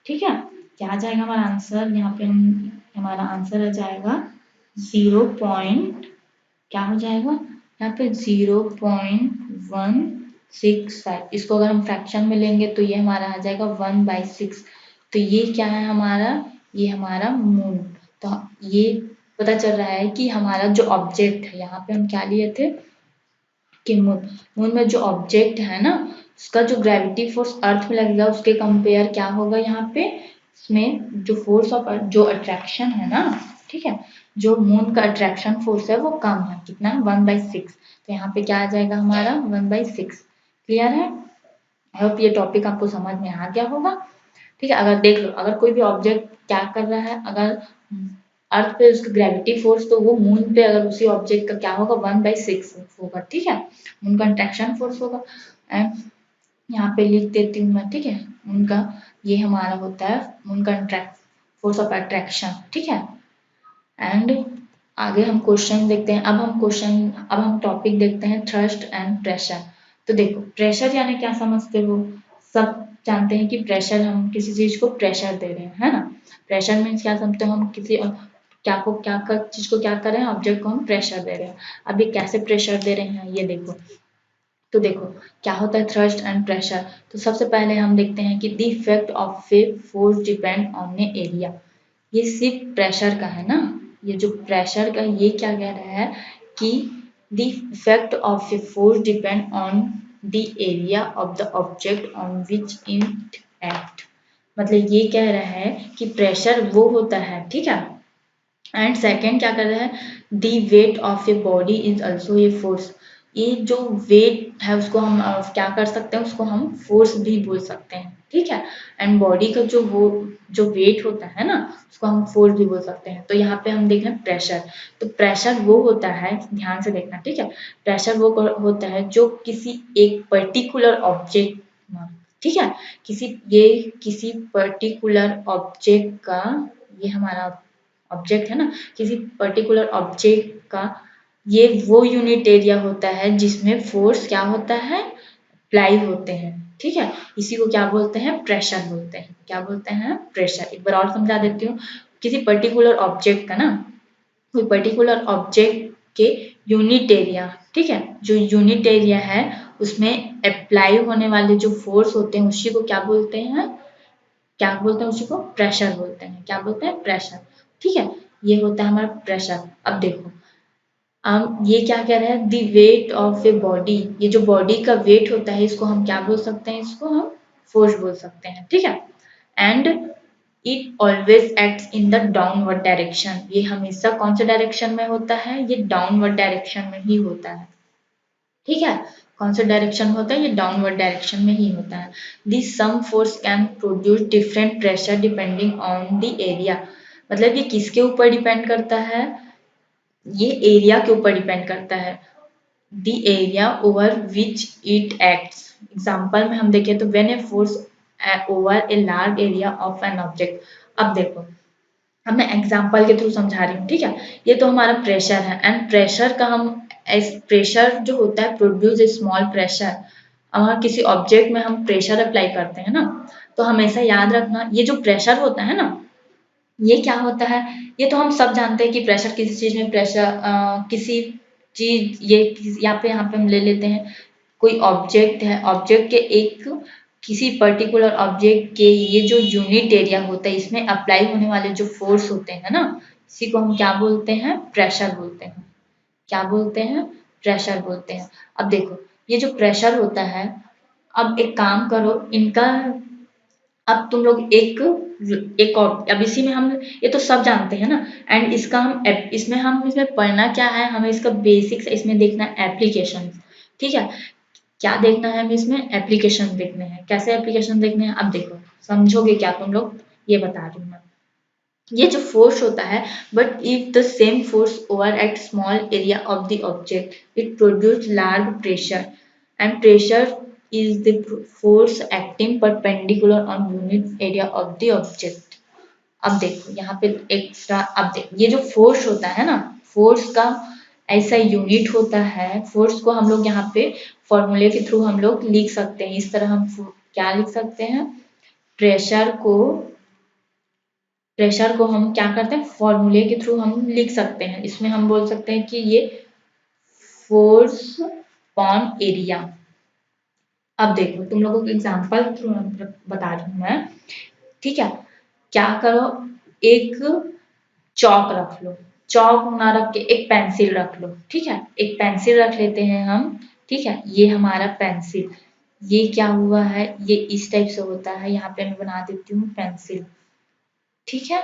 ठीक है। क्या आ जाएगा हमारा आंसर, यहाँ पे हम हमारा आंसर आ जाएगा 0. क्या हो जाएगा यहाँ पे 0.165, इसको अगर हम फ्रैक्शन में लेंगे तो ये हमारा आ जाएगा 1/6, तो ये क्या है हमारा, ये हमारा मून, तो ये पता चल रहा है कि हमारा जो ऑब्जेक्ट है, यहाँ पे हम क्या लिए थे कि मून में जो ऑब्जेक्ट है ना उसका जो ग्रेविटी फोर्स अर्थ में लगेगा उसके कंपेयर क्या होगा, यहाँ पे इसमें जो फोर्स ऑफ जो अट्रैक्शन है ना, ठीक है, जो मून का अट्रैक्शन फोर्स है वो कम है, कितना 1/6, तो यहाँ पे क्या आ जाएगा हमारा 1/6, क्लियर है। आई होप ये टॉपिक आपको समझ में आ गया होगा, ठीक है। अगर देख लो अगर कोई भी ऑब्जेक्ट क्या कर रहा है, अगर अर्थ पे उसका ग्रेविटी फोर्स, तो वो मून पे अगर उसी ऑब्जेक्ट का क्या होगा 1/6 होगा, ठीक है, मून का अट्रैक्शन फोर्स होगा। एंड यहाँ पे लिख देती हूँ मैं, ठीक है, उनका ये हमारा होता है उनका फोर्स ऑफ अट्रैक्शन, ठीक है। एंड आगे हम क्वेश्चन देखते हैं, अब हम टॉपिक देखते हैं थ्रस्ट एंड प्रेशर। तो देखो प्रेशर यानी क्या समझते हो, सब जानते हैं कि प्रेशर, हम किसी चीज को प्रेशर दे रहे हैं, है ना, प्रेशर मीन्स क्या समझते हो, हम किसी चीज को क्या कर रहे हैं, ऑब्जेक्ट को हम प्रेशर दे रहे हैं। अब ये कैसे प्रेशर दे रहे हैं ये देखो, तो देखो क्या होता है थ्रस्ट एंड प्रेशर। तो सबसे पहले हम देखते हैं कि the effect of a force depend on A area. ये सिर्फ प्रेशर का है ना, ये जो प्रेशर का ये क्या कह रहा है कि the effect of a force depend on the area of the object on which it act. मतलब ये कह रहा है कि प्रेशर वो होता है, ठीक है। एंड सेकेंड क्या कर रहा है, the weight of a body is also a force. ये जो वेट है उसको हम क्या कर सकते हैं, उसको हम फोर्स भी बोल सकते हैं, ठीक है। एंड बॉडी का जो वो जो वेट होता है ना उसको हम फोर्स भी बोल सकते हैं। तो यहाँ पे हम देख रहे हैं प्रेशर। तो प्रेशर वो होता है, ध्यान से देखना, ठीक है। प्रेशर वो होता है जो किसी एक पर्टिकुलर ऑब्जेक्ट, ठीक है, किसी पर्टिकुलर ऑब्जेक्ट का, ये हमारा ऑब्जेक्ट है ना, किसी पर्टिकुलर ऑब्जेक्ट का ये वो यूनिट एरिया होता है जिसमें फोर्स क्या होता है, अप्लाई होते हैं, ठीक है। इसी को क्या बोलते हैं, प्रेशर बोलते हैं। क्या बोलते हैं, प्रेशर। एक बार और समझा देती हूँ। किसी पर्टिकुलर ऑब्जेक्ट का ना, कोई पर्टिकुलर ऑब्जेक्ट के यूनिट एरिया, ठीक है, जो यूनिट एरिया है उसमें अप्लाई होने वाले जो फोर्स होते हैं उसी को क्या बोलते हैं, क्या बोलते हैं, उसी को प्रेशर बोलते हैं। क्या बोलते हैं, प्रेशर, ठीक है। ये होता है हमारा प्रेशर। अब देखो, हम ये क्या कह रहे हैं, the weight of a body, ये जो बॉडी का वेट होता है इसको हम क्या बोल सकते हैं, इसको हम फोर्स बोल सकते हैं, ठीक है। And it always acts in the downward direction. ये हमेशा कौन से डायरेक्शन में होता है, ये डाउनवर्ड डायरेक्शन में ही होता है, ठीक है। कौन सा डायरेक्शन में होता है, ये डाउनवर्ड डायरेक्शन में ही होता है। This same force can produce different pressure depending on the area. मतलब ये किसके ऊपर डिपेंड करता है, ये एरिया के ऊपर डिपेंड करता है। The area over which it acts. Example में हम देखें तो when a force over a large area of an object. अब देखो, अब मैं एग्जाम्पल के थ्रू समझा रही हूँ, ठीक है। ये तो हमारा प्रेशर है एंड प्रेशर का हम प्रेशर जो होता है प्रोड्यूस ए स्मॉल प्रेशर। अगर किसी ऑब्जेक्ट में हम प्रेशर अप्लाई करते हैं ना, तो हमेशा याद रखना ये जो प्रेशर होता है ना, ये क्या होता है, ये तो हम सब जानते हैं कि प्रेशर किसी चीज में प्रेशर, किसी चीज ये यहाँ पे हम ले लेते हैं, कोई ऑब्जेक्ट है, ऑब्जेक्ट के एक किसी पर्टिकुलर ऑब्जेक्ट के ये जो यूनिट एरिया होता है इसमें अप्लाई होने वाले जो फोर्स होते हैं ना, इसी को हम क्या बोलते हैं, प्रेशर बोलते हैं। क्या बोलते हैं, प्रेशर बोलते हैं। अब देखो, ये जो प्रेशर होता है, अब एक काम करो इनका, अब तुम लोग एक और, अब इसी में हम, ये तो सब जानते हैं ना, एंड इसका हम इसमें पढ़ना क्या है, हमें इसका बेसिक्स इसमें देखना है, एप्लीकेशन, ठीक है। क्या देखना है हमें इसमें, एप्लीकेशन देखने हैं। कैसे एप्लीकेशन देखने हैं, अब देखो समझोगे क्या तुम लोग, ये बता रही हूँ मैं। ये जो फोर्स होता है, but if the same force over at small area of the object it produce large pressure and pressure is the force acting perpendicular on unit area of the object. अब देखो यहाँ पे एक्स्ट्रा, अब देखो ये जो फोर्स होता है ना, फोर्स का ऐसा यूनिट होता है, फोर्स को हम लोग यहाँ पे फॉर्मूले के थ्रू हम लोग लिख सकते हैं। इस तरह हम क्या लिख सकते हैं, प्रेशर को प्रेशर को हम क्या करते हैं, फॉर्मूले के थ्रू हम लिख सकते हैं। इसमें हम बोल सकते हैं कि ये फोर्स अपॉन एरिया। अब देखो तुम लोगों को एग्जांपल थ्रू बता रही हूँ मैं, ठीक है। क्या करो, एक चौक रख लो, चौक ना रख के एक पेंसिल रख लो, ठीक है। एक पेंसिल रख लेते हैं हम, ठीक है। ये हमारा पेंसिल, ये क्या हुआ है, ये इस टाइप से होता है। यहाँ पे मैं बना देती हूँ पेंसिल, ठीक है।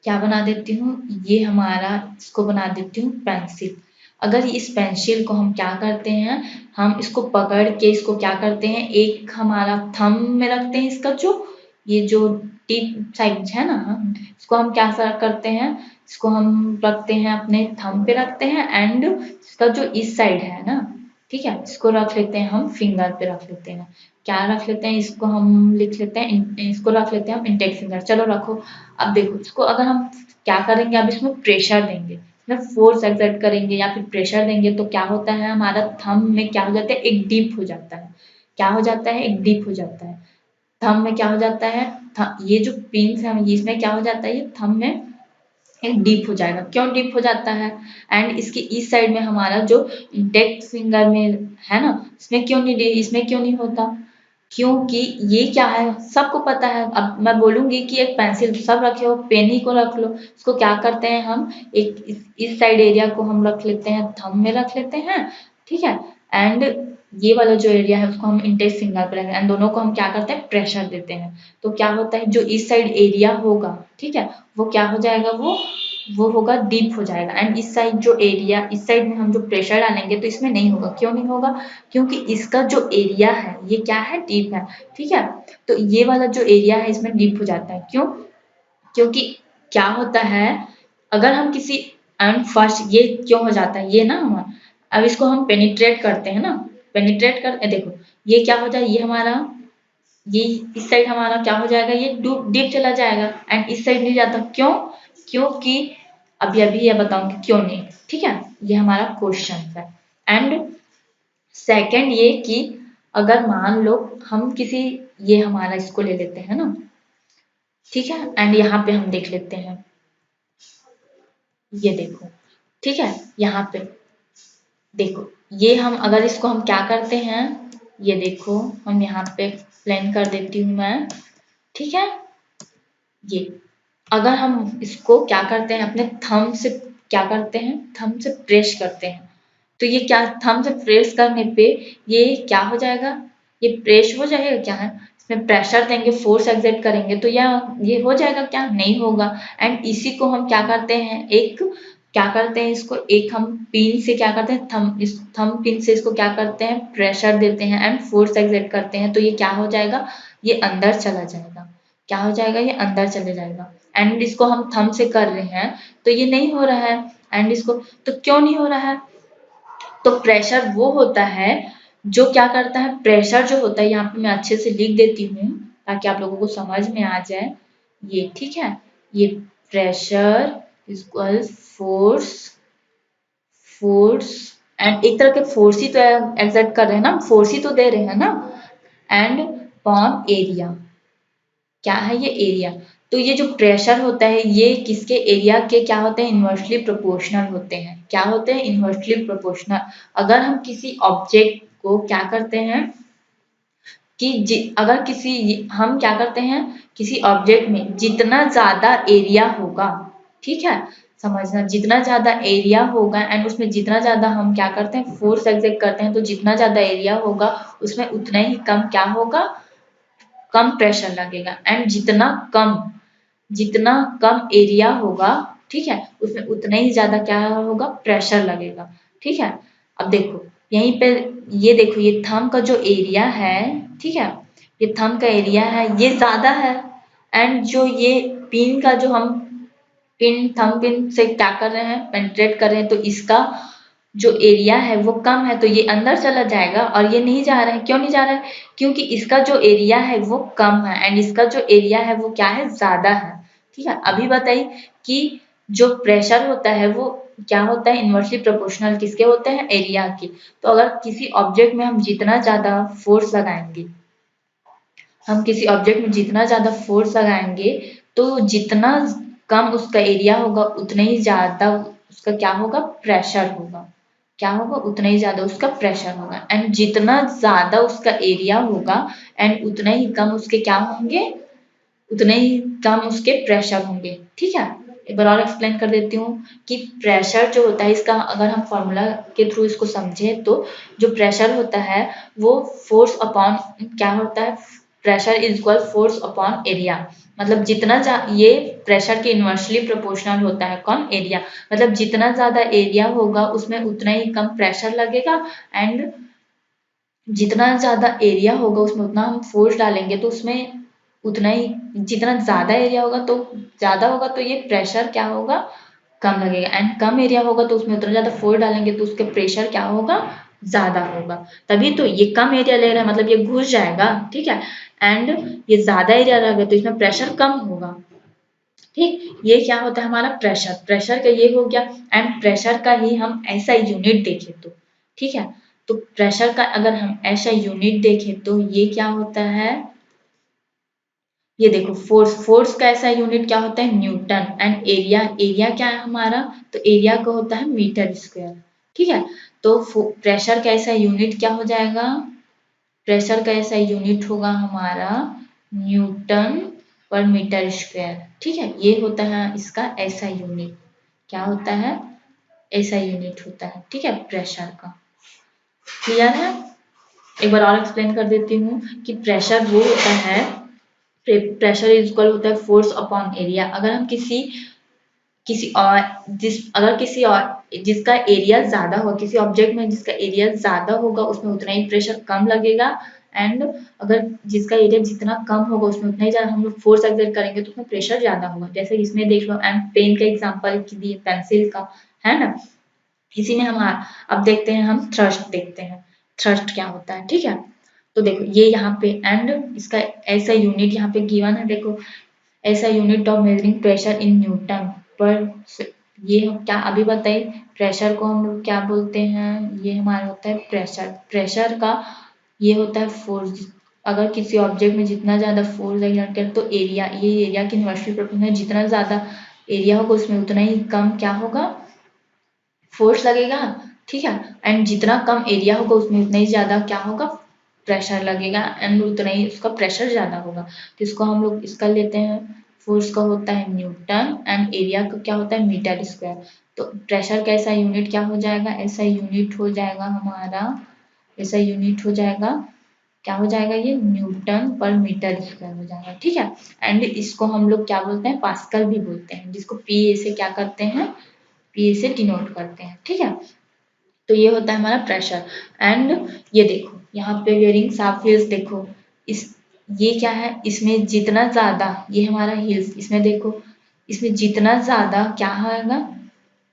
क्या बना देती हूँ, ये हमारा, इसको बना देती हूँ पेंसिल। अगर इस पेंसिल को हम क्या करते हैं, हम इसको पकड़ के इसको क्या करते हैं, एक हमारा थंब में रखते हैं, इसका जो ये जो टिप साइड है ना, हम इसको हम क्या करते हैं, इसको हम रखते हैं अपने थंब पे रखते हैं, एंड इसका जो इस साइड है ना, ठीक है, इसको रख लेते हैं हम फिंगर पे रख लेते हैं। क्या रख लेते हैं, इसको हम लिख लेते हैं, इसको रख लेते हैं हम इंडेक्स फिंगर, चलो रखो। अब देखो इसको अगर हम क्या करेंगे, अब इसमें प्रेशर देंगे, इसमें फोर्स एक्सर्ट करेंगे या फिर प्रेशर देंगे, तो क्या होता है, हमारा थंब में क्या हो जाता है, एक डिप हो जाता है। क्या हो जाता है, एक डिप हो जाता है। थंब में क्या हो जाता है, ये जो पिंस है इसमें क्या हो जाता है, ये थंब में एक डीप हो जाएगा। क्यों डीप हो जाता है? एंड इसकी इस साइड में हमारा जो इंडेक्स फिंगर में है ना, इसमें क्यों नहीं होता? क्योंकि ये क्या है, सबको पता है। अब मैं बोलूंगी कि एक पेंसिल सब रखे हो, पेन ही को रख लो, इसको क्या करते हैं हम, एक इस साइड एरिया को हम रख लेते हैं, थंब में रख लेते हैं, ठीक है। एंड ये वाला जो एरिया है उसको हम इंडेक्स फिंगर पर रखें, एंड दोनों को हम क्या करते हैं, प्रेशर देते हैं। तो क्या होता है, जो इस साइड एरिया होगा, ठीक है, वो क्या हो जाएगा, वो होगा डीप हो जाएगा। एंड इस साइड जो एरिया, इस साइड में हम जो प्रेशर डालेंगे तो इसमें नहीं होगा। क्यों नहीं होगा? क्योंकि इसका जो एरिया है ये क्या है, डीप है, ठीक है। तो ये वाला जो एरिया है इसमें डीप हो जाता है। क्यों? क्योंकि क्या होता है, अगर हम किसी, एंड फर्स्ट ये क्यों हो जाता है, ये ना हमारा, अब इसको हम पेनिट्रेट करते हैं ना, पेनिट्रेट कर देखो, ये क्या हो जाए, ये हमारा, ये इस साइड हमारा क्या हो जाएगा, ये डीप चला जाएगा, एंड इस साइड नहीं जाता। क्यों? क्योंकि अभी अभी ये बताऊंगी क्यों नहीं, ठीक है। ये हमारा क्वेश्चन है। एंड सेकंड ये कि अगर मान लो हम किसी, ये हमारा इसको ले लेते हैं ना, ठीक है, एंड यहाँ पे हम देख लेते हैं, ये देखो, ठीक है, यहाँ पे देखो, ये हम अगर इसको हम क्या करते हैं, ये देखो, हम यहाँ पे प्लेन कर देती हूँ मैं, ठीक है। ये अगर हम इसको क्या करते हैं, अपने थंब से क्या करते हैं, थंब से प्रेस करते हैं, तो ये क्या, थंब से प्रेस करने पे ये क्या हो जाएगा, ये प्रेस हो जाएगा, क्या है, इसमें प्रेशर देंगे, फोर्स एक्सर्ट करेंगे तो ये हो जाएगा, क्या नहीं होगा। एंड इसी को हम क्या करते हैं, एक क्या करते हैं, इसको एक हम पिन से क्या करते हैं, इस थंब पिन से इसको क्या करते हैं, प्रेशर देते हैं एंड फोर्स एक्सर्ट करते हैं, तो ये क्या हो जाएगा, ये अंदर चला जाएगा। क्या हो जाएगा, ये अंदर चले जाएगा। एंड इसको हम थंब से कर रहे हैं तो ये नहीं हो रहा है। एंड इसको, तो क्यों नहीं हो रहा है, तो प्रेशर वो होता है जो क्या करता है, प्रेशर जो होता है, यहाँ पे मैं अच्छे से लिख देती हूँ ताकि आप लोगों को समझ में आ जाए, ये ठीक है, ये pressure equal force, force, and एक तरह के फोर्स ही तो एक्सर्ट कर रहे हैं ना, फोर्स ही तो दे रहे हैं ना, एंड अपॉन एरिया, क्या है ये, एरिया। तो ये जो प्रेशर होता है ये किसके, एरिया के क्या होते हैं, इन्वर्सली प्रोपोर्शनल होते हैं। क्या होते हैं, इन्वर्सली प्रोपोर्शनल। अगर हम किसी ऑब्जेक्ट को क्या करते हैं कि अगर किसी, हम क्या करते हैं, किसी ऑब्जेक्ट में जितना ज्यादा एरिया होगा, ठीक है, समझना, जितना ज्यादा एरिया होगा एंड उसमें जितना ज्यादा हम क्या करते हैं, फोर्स एक्सर्ट करते हैं, तो जितना ज्यादा एरिया होगा उसमें उतना ही कम क्या होगा, कम प्रेशर लगेगा। एंड जितना कम एरिया होगा, ठीक है, उसमें उतना ही ज्यादा क्या होगा, प्रेशर लगेगा, ठीक है। अब देखो यहीं पे, ये देखो, ये थंब का जो एरिया है, ठीक है, ये थंब का एरिया है ये ज्यादा है, एंड जो ये पिन का जो हम थंब पिन से क्या कर रहे हैं, पेनिट्रेट कर रहे हैं, तो इसका जो एरिया है वो कम है, तो ये अंदर चला जाएगा और ये नहीं जा रहा है। क्यों नहीं जा रहा है? क्योंकि इसका जो एरिया है वो कम है एंड इसका जो एरिया है वो क्या है, ज्यादा है, ठीक है। अभी बताइए कि जो प्रेशर होता है वो क्या होता है, इन्वर्सली प्रोपोर्शनल किसके होते हैं, एरिया के। तो अगर किसी ऑब्जेक्ट में हम जितना ज्यादा फोर्स लगाएंगे, हम किसी ऑब्जेक्ट में जितना ज्यादा फोर्स लगाएंगे, तो जितना कम उसका एरिया होगा उतना ही ज्यादा उसका क्या होगा, प्रेशर होगा। क्या होगा, उतना ही ज्यादा उसका प्रेशर होगा। एंड जितना ज्यादा उसका एरिया होगा एंड उतना ही कम उसके क्या होंगे, उतने ही कम उसके प्रेशर होंगे, ठीक है। एक बार और एक्सप्लेन कर देती हूँ कि प्रेशर जो होता है, इसका अगर हम फॉर्मूला के थ्रू इसको समझे तो जो प्रेशर होता है वो फोर्स अपॉन क्या होता है, pressure is equal force upon area. मतलब ये प्रेशर के इन्वर्सली प्रोपोर्शनल होता है, कौन, एरिया। मतलब जितना ज्यादा एरिया होगा उसमें उतना ही कम प्रेशर लगेगा, एंड जितना ज्यादा एरिया होगा उसमें उतना हम फोर्स डालेंगे तो उसमें उतना ही, जितना ज्यादा एरिया होगा तो ज्यादा होगा, तो ये प्रेशर क्या होगा, कम लगेगा। एंड कम एरिया होगा तो उसमें उतना ज्यादा फोर्स डालेंगे तो उसके प्रेशर क्या होगा, ज्यादा होगा। तभी तो ये कम एरिया ले रहा है, मतलब ये घुस जाएगा, ठीक है। एंड ये ज्यादा एरिया रहेगा तो इसमें प्रेशर कम होगा, ठीक। ये क्या होता है हमारा प्रेशर, प्रेशर का ये हो गया। एंड प्रेशर का ही हम ऐसा यूनिट देखें तो, ठीक है, तो प्रेशर का अगर हम ऐसा यूनिट देखें तो ये क्या होता है, ये देखो फोर्स का ऐसा यूनिट क्या होता है, न्यूटन। एंड एरिया, एरिया क्या है हमारा, तो एरिया का होता है मीटर स्क्वायर। ठीक है, तो प्रेशर का ऐसा यूनिट क्या हो जाएगा, प्रेशर का ऐसा यूनिट होगा हमारा न्यूटन पर मीटर स्क्वायर। ठीक है, ये होता है इसका ऐसा यूनिट, क्या होता है, ऐसा यूनिट होता है। ठीक है, प्रेशर का। क्लियर है? एक बार और एक्सप्लेन कर देती हूँ कि प्रेशर वो होता है, प्रेशर इज इक्वल होता है फोर्स अपॉन एरिया। अगर हम किसी किसी और अगर किसी और जिसका एरिया ज्यादा हो, किसी ऑब्जेक्ट में जिसका एरिया ज्यादा होगा उसमें उतना ही प्रेशर कम लगेगा। एंड अगर जिसका एरिया जितना कम होगा उसमें उतना ही ज्यादा हम लोग फोर्स एक्सर्ट करेंगे तो उसमें प्रेशर ज्यादा होगा। जैसे इसमें देख लो, एंड पेन का एग्जांपल दिए, पेंसिल का, है ना। इसी में हम अब देखते हैं, हम थ्रस्ट देखते हैं, थ्रस्ट क्या होता है। ठीक है, तो देखो ये यहाँ पे एंड इसका ऐसा यूनिट यहाँ पे गिवन है, देखो ऐसा unit of measuring pressure in newton पर। ये हम क्या अभी बताइए, प्रेशर को हम लोग क्या बोलते हैं, ये हमारा होता है प्रेशर। प्रेशर का ये होता है फोर्स। अगर किसी ऑब्जेक्ट में जितना ज्यादा फोर्स एक्सर्ट करें तो एरिया, ये एरिया की इन्वर्सली प्रोपोर्शनल है, जितना ज्यादा एरिया होगा उसमें उतना ही कम क्या होगा, फोर्स लगेगा। ठीक है, एंड जितना कम एरिया होगा उसमें उतना ही ज्यादा क्या होगा, प्रेशर लगेगा, एंड उतना ही उसका प्रेशर ज्यादा होगा। तो इसको हम लोग इसका लेते हैं, फोर्स का होता है न्यूटन एंड एरिया का क्या होता है मीटर स्क्वायर। तो प्रेशर का ऐसा यूनिट क्या हो जाएगा, ऐसा यूनिट हो जाएगा हमारा, ऐसा यूनिट हो जाएगा, क्या हो जाएगा, ये न्यूटन पर मीटर स्क्वायर हो जाएगा। ठीक है, एंड इसको हम लोग क्या बोलते हैं, पास्कल भी बोलते हैं, जिसको पी से क्या करते हैं, पी से डिनोट करते हैं। ठीक है, तो ये होता है हमारा प्रेशर। एंड ये देखो यहाँ पे वेयरिंग शार्प हील्स, देखो इस ये क्या है, इसमें जितना ज्यादा, ये हमारा हील्स, इसमें देखो इसमें जितना ज्यादा क्या होगा,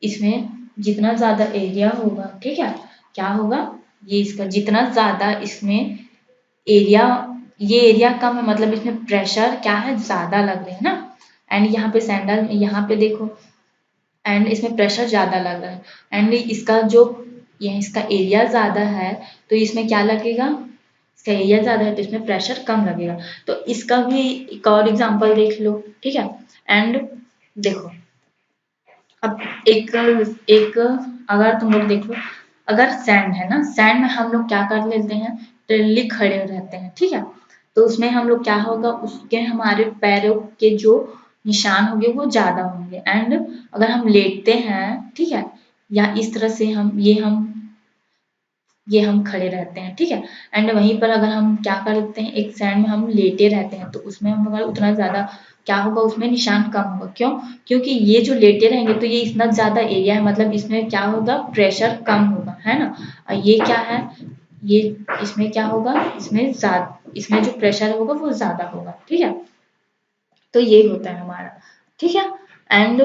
इसमें जितना ज्यादा एरिया होगा, ठीक है, क्या होगा, ये इसका जितना ज्यादा इसमें एरिया, ये एरिया कम है मतलब इसमें प्रेशर क्या है, ज्यादा लग रहे हैं ना। एंड यहाँ पे सैंडल, यहाँ पे देखो, एंड इसमें प्रेशर ज़्यादा लग रहा है, एंड इसका जो ये इसका एरिया ज़्यादा है तो इसमें क्या लगेगा, इसका एरिया ज़्यादा है तो इसमें प्रेशर कम लगेगा। तो इसका भी एक और एग्जांपल देख लो। ठीक है, एंड देखो अब एक एक अगर तुम लोग देख लो, अगर सैंड है ना, सैंड में हम लोग क्या कर लेते हैं, ट्रेनली खड़े रहते हैं। ठीक है, तो उसमें हम लोग क्या होगा, उसके हमारे पैरों के जो निशान होंगे वो ज्यादा होंगे। एंड अगर हम लेटते हैं, ठीक है, या इस तरह से ये हम खड़े रहते हैं। ठीक है, एंड वहीं पर अगर हम क्या करते हैं, एक सैंड में हम लेटे रहते हैं तो उसमें हम अगर उतना ज्यादा क्या होगा, उसमें निशान कम होगा। क्यों? क्योंकि ये जो लेटे रहेंगे तो ये इतना ज्यादा एरिया है, मतलब इसमें क्या होगा, प्रेशर कम होगा, है ना। और ये क्या है, ये इसमें क्या होगा, इसमें जो प्रेशर होगा वो ज्यादा होगा। ठीक है, तो ये होता है हमारा। ठीक है, एंड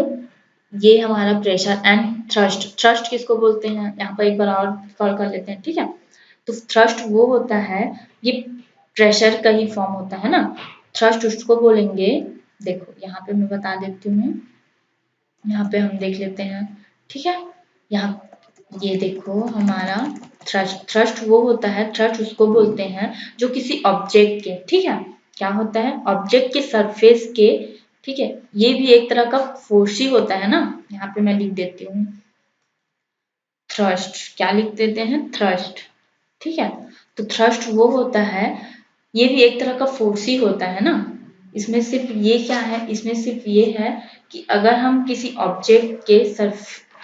ये हमारा प्रेशर एंड थ्रस्ट। थ्रस्ट किसको बोलते हैं, यहाँ पर एक बार और कॉल कर लेते हैं। ठीक है, तो थ्रस्ट वो होता है, ये प्रेशर का ही फॉर्म होता है ना, थ्रस्ट उसको बोलेंगे। देखो यहाँ पे मैं बता देती हूँ, यहाँ पे हम देख लेते हैं। ठीक है, यहाँ ये देखो हमारा थ्रस्ट, थ्रस्ट वो होता है, थ्रस्ट उसको बोलते हैं जो किसी ऑब्जेक्ट के, ठीक है, क्या होता है, ऑब्जेक्ट के सरफेस के, ठीक है, ये भी एक तरह का फोर्स ही होता है ना। यहाँ पे मैं लिख देती हूँ थ्रस्ट, क्या लिख देते हैं, थ्रस्ट। ठीक है, तो थ्रस्ट वो होता है, ये भी एक तरह का फोर्स ही होता है ना। इसमें सिर्फ ये क्या है, इसमें सिर्फ ये है कि अगर हम किसी ऑब्जेक्ट के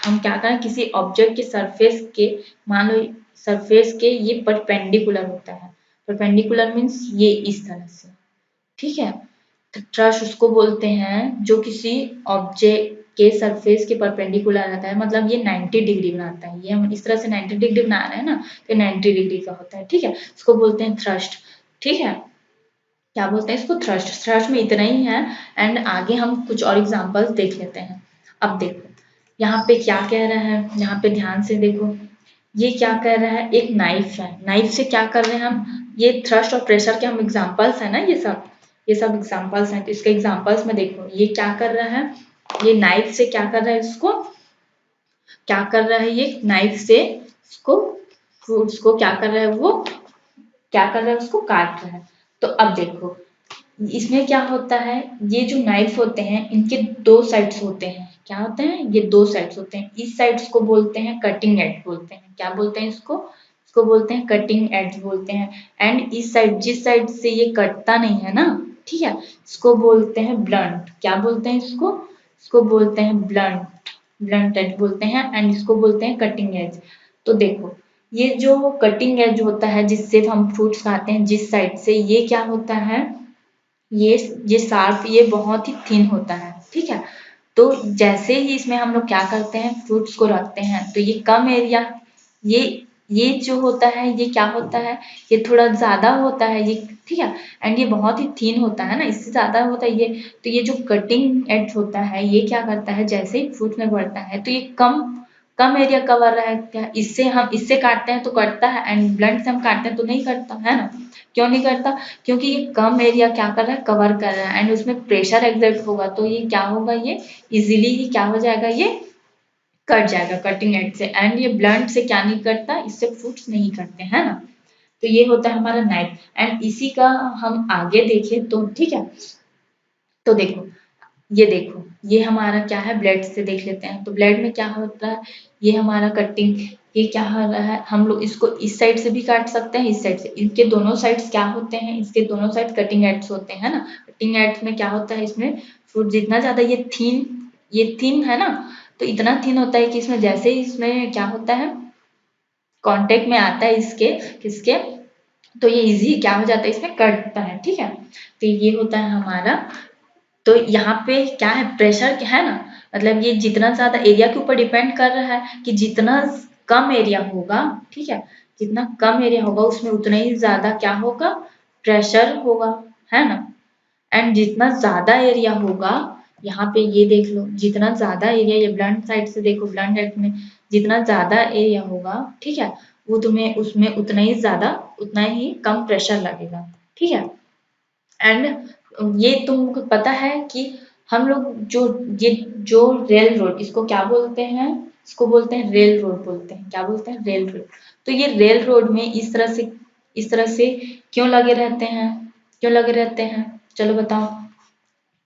हम क्या करें, किसी ऑब्जेक्ट के सरफेस के, मान लो सरफेस के ये परपेंडिकुलर होता है, परपेंडिकुलर मीन्स ये इस तरह से। ठीक है, तो ट्रस्ट उसको बोलते हैं जो किसी ऑब्जेक्ट के सरफेस के परपेंडिकुलर रहता है, मतलब ये 90 डिग्री बनाता है, ये हम इस तरह से 90 डिग्री बना रहे हैं ना, तो 90 डिग्री का होता है। ठीक है, इसको बोलते हैं थ्रस्ट। ठीक है, क्या बोलते हैं इसको, थ्रस्ट। थ्रस्ट में इतना ही है, एंड आगे हम कुछ और एग्जांपल्स देख लेते हैं। अब देखो यहाँ पे क्या कह रहा है, यहाँ पे ध्यान से देखो, ये क्या कर रहा है, एक नाइफ है, नाइफ से क्या कर रहे हैं हम, ये थ्रस्ट और प्रेशर के हम एग्जांपल्स है ना, ये सब एग्जांपल्स हैं। तो इसके एग्जांपल्स में देखो ये क्या कर रहा है, ये नाइफ से क्या कर रहा है, इसको क्या कर रहा है, ये नाइफ से इसको फ्रूट्स को क्या कर रहा है, वो क्या कर रहा है, उसको काट रहा है। तो अब देखो इसमें क्या होता है, ये जो नाइफ होते हैं इनके दो साइड्स होते हैं। क्या होते हैं, ये दो साइड्स होते हैं। इस साइड्स को बोलते हैं कटिंग एज बोलते हैं। क्या बोलते हैं इसको, इसको बोलते हैं कटिंग एज बोलते हैं। एंड इस साइड, जिस साइड से ये कटता नहीं है ना, ठीक है, इसको बोलते हैं ब्लंट। क्या बोलते हैं इसको, इसको बोलते हैं ब्लंट, ब्लंट एज बोलते हैं। एंड इसको बोलते हैं कटिंग एज। तो देखो, ये जो कटिंग एज होता है जिससे हम फ्रूट्स खाते हैं, जिस साइड से, ये क्या होता है, ये ये शार्प, ये बहुत ही थिन होता है, ठीक है। तो जैसे ही इसमें हम लोग क्या करते हैं, फ्रूट्स को रखते हैं, तो ये कम एरिया, ये ये जो होता है ये क्या होता है, ये थोड़ा ज़्यादा होता है ये, ठीक है। एंड ये बहुत ही थिन होता है ना, इससे ज़्यादा होता है ये। तो ये जो कटिंग एज होता है ये क्या करता है, जैसे ही फ्रूट में बढ़ता है तो ये कम कम एरिया कवर रहता है। इससे हम इससे काटते हैं तो कटता है, एंड ब्लंट से हम काटते हैं तो नहीं कटता है ना। क्यों नहीं करता, क्योंकि ये कम एरिया क्या कर रहा है, कवर कर रहा है। एंड उसमें प्रेशर एग्जर्ट होगा तो ये क्या होगा, ये इजीली ही क्या हो जाएगा, ये कट जाएगा कटिंग एज से। एंड ये ब्लंट से क्या नहीं करता, इससे फ्रूट्स नहीं कटते है ना। तो ये होता है हमारा नाइफ। एंड इसी का हम आगे देखें तो ठीक है, तो देखो, ये देखो, ये हमारा क्या है, ब्लेड से देख लेते हैं। तो ब्लेड में क्या होता है, ये हमारा कटिंग, ये क्या हो रहा है, हम लोग इसको इस साइड से भी काट सकते हैं, इस साइड से। इनके दोनों साइड्स क्या होते हैं, इसके दोनों साइड कटिंग एड्स होते हैं ना। कटिंग एड्स में क्या होता है, इसमें फ्रूट जितना ज़्यादा ये थिन है ना, तो इतना थिन होता है कि इसमें जैसे ही इसमें क्या होता है, कांटेक्ट में आता है इसके, किसके, तो ये इजी क्या हो जाता है, इसमें कटता है, ठीक है। तो ये होता है हमारा। तो यहाँ पे क्या है, प्रेशर क्या है ना, मतलब ये जितना ज़्यादा एरिया के ऊपर डिपेंड कर रहा है कि जितना कम एरिया होगा, ठीक है, जितना कम एरिया होगा उसमें उतना ही ज़्यादा क्या होगा, प्रेशर होगा, है ना। एंड जितना ज़्यादा एरिया होगा, यहाँ पे ये देख लो, जितना ज़्यादा एरिया, ये ब्लंट साइड से देखो, ब्लंट साइड में जितना ज़्यादा एरिया होगा, ठीक है, वो तुम्हें उसमें उतना ही ज़्यादा, उतना ही कम प्रेशर लगेगा, ठीक है। एंड ये तुमको पता है कि हम लोग जो, ये जो रेल रोड, इसको क्या बोलते हैं, इसको बोलते हैं रेल रोड बोलते हैं। क्या बोलते हैं, रेल रोड। तो ये रेल रोड में इस तरह से क्यों लगे रहते हैं, क्यों लगे रहते हैं, चलो बताओ।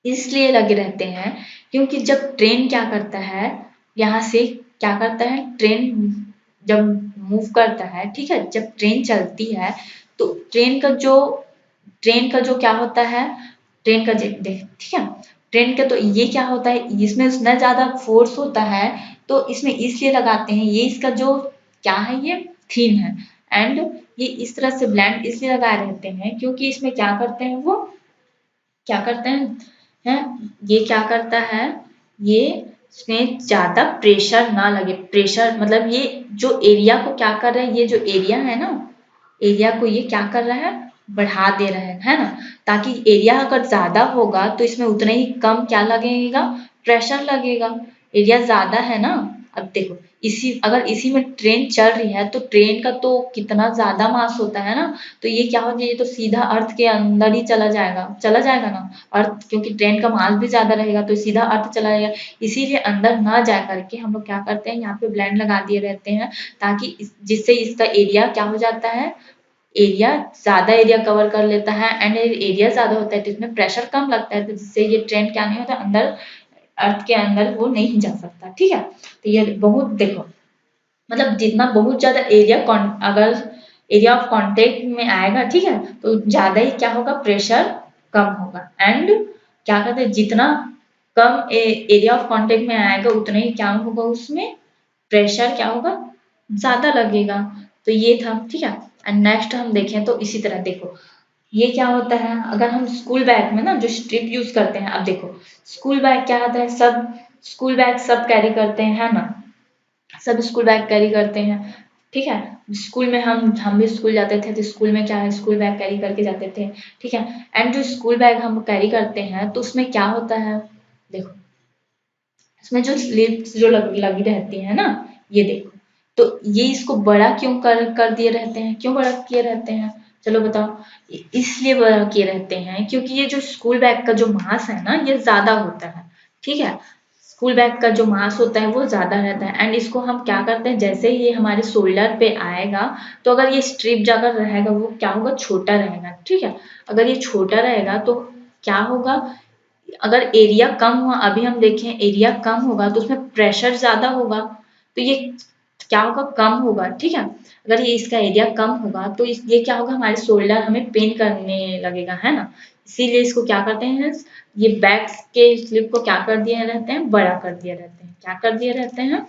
इसलिए लगे रहते हैं क्योंकि जब ट्रेन क्या करता है, यहाँ से क्या करता है, ट्रेन जब मूव करता है, ठीक है, जब ट्रेन चलती है तो ट्रेन का जो क्या होता है, ट्रेन का देख, ठीक है, ट्रेन का तो ये क्या होता है, इसमें उतना ज़्यादा फोर्स होता है, तो इसमें इसलिए लगाते हैं, ये इसका जो क्या है, ये थीन है। एंड ये इस तरह से ब्लैंड इसलिए लगाए रहते हैं क्योंकि इसमें क्या करते हैं, वो क्या करते हैं, ये क्या करता है, ये इसमें ज़्यादा प्रेशर ना लगे। प्रेशर मतलब ये जो एरिया को क्या कर रहा है, ये जो एरिया है ना, एरिया को ये क्या कर रहा है, बढ़ा दे रहा है ना। ताकि एरिया अगर ज़्यादा होगा तो इसमें उतना ही कम क्या लगेगा, प्रेशर लगेगा। एरिया ज़्यादा है ना, अब देखो, इसी में ट्रेन चल रही है तो ट्रेन का तो कितना ज़्यादा मास होता है ना, तो ये क्या हो, ये तो सीधा अर्थ के अंदर ही चला जाएगा ना अर्थ, क्योंकि ट्रेन का मास भी ज़्यादा रहेगा तो सीधा अर्थ चला जाएगा। इसीलिए अंदर ना जा करके हम लोग क्या करते हैं, यहाँ पे ब्लेंड लगा दिए रहते हैं, ताकि जिससे इसका एरिया क्या हो जाता है, एरिया ज़्यादा एरिया कवर कर लेता है। एंड एरिया ज़्यादा होता है तो इसमें प्रेशर कम लगता है, तो जिससे ये ट्रेन क्या नहीं होता, अंदर अर्थ के अंदर वो नहीं जा सकता, ठीक है। तो ये बहुत देखो, मतलब जितना बहुत ज़्यादा एरिया, अगर एरिया ऑफ कांटेक्ट में आएगा, ठीक है, तो ज़्यादा ही क्या होगा, प्रेशर कम होगा। एंड क्या कहते हैं, जितना कम एरिया ऑफ कांटेक्ट में आएगा उतना ही क्या होगा, उसमें प्रेशर क्या होगा, ज़्यादा लगेगा। तो ये था, ठीक है। एंड नेक्स्ट हम देखें तो इसी तरह देखो, ये क्या होता है, अगर हम स्कूल बैग में ना जो स्ट्रिप यूज करते हैं, अब देखो स्कूल बैग क्या होता है, सब स्कूल बैग सब कैरी करते हैं, है ना, सब स्कूल बैग कैरी करते हैं, ठीक है। स्कूल में हम भी स्कूल जाते थे तो स्कूल में क्या है, स्कूल बैग कैरी करके जाते थे, ठीक है। एंड जो स्कूल बैग हम कैरी करते हैं तो उसमें क्या होता है, देखो इसमें जो स्लिप्स जो लगी रहती है ना, ये देखो, तो ये इसको बड़ा क्यों कर दिए रहते हैं, क्यों बड़ा किए रहते हैं, चलो बताओ। इसलिए बड़ा किए रहते हैं क्योंकि ये जो स्कूल बैग का जो मास है ना, ये ज्यादा होता है, ठीक है। स्कूल बैग का जो मास होता है वो ज्यादा रहता है। एंड इसको हम क्या करते हैं, जैसे ही ये हमारे शोल्डर पे आएगा, तो अगर ये स्ट्रिप जाकर रहेगा वो क्या होगा, छोटा रहेगा, ठीक है। अगर ये छोटा रहेगा तो क्या होगा, अगर एरिया कम हुआ, अभी हम देखें एरिया कम होगा तो उसमें प्रेशर ज्यादा होगा, तो ये क्या होगा, कम होगा। ठीक है, अगर ये इसका एरिया कम होगा तो ये क्या होगा, हमारे शोल्डर हमें पेन करने लगेगा, है ना। इसीलिए इसको क्या करते हैं, ये बैक के स्लिप को क्या कर दिए रहते हैं, बड़ा कर दिए रहते हैं, क्या कर दिए रहते हैं,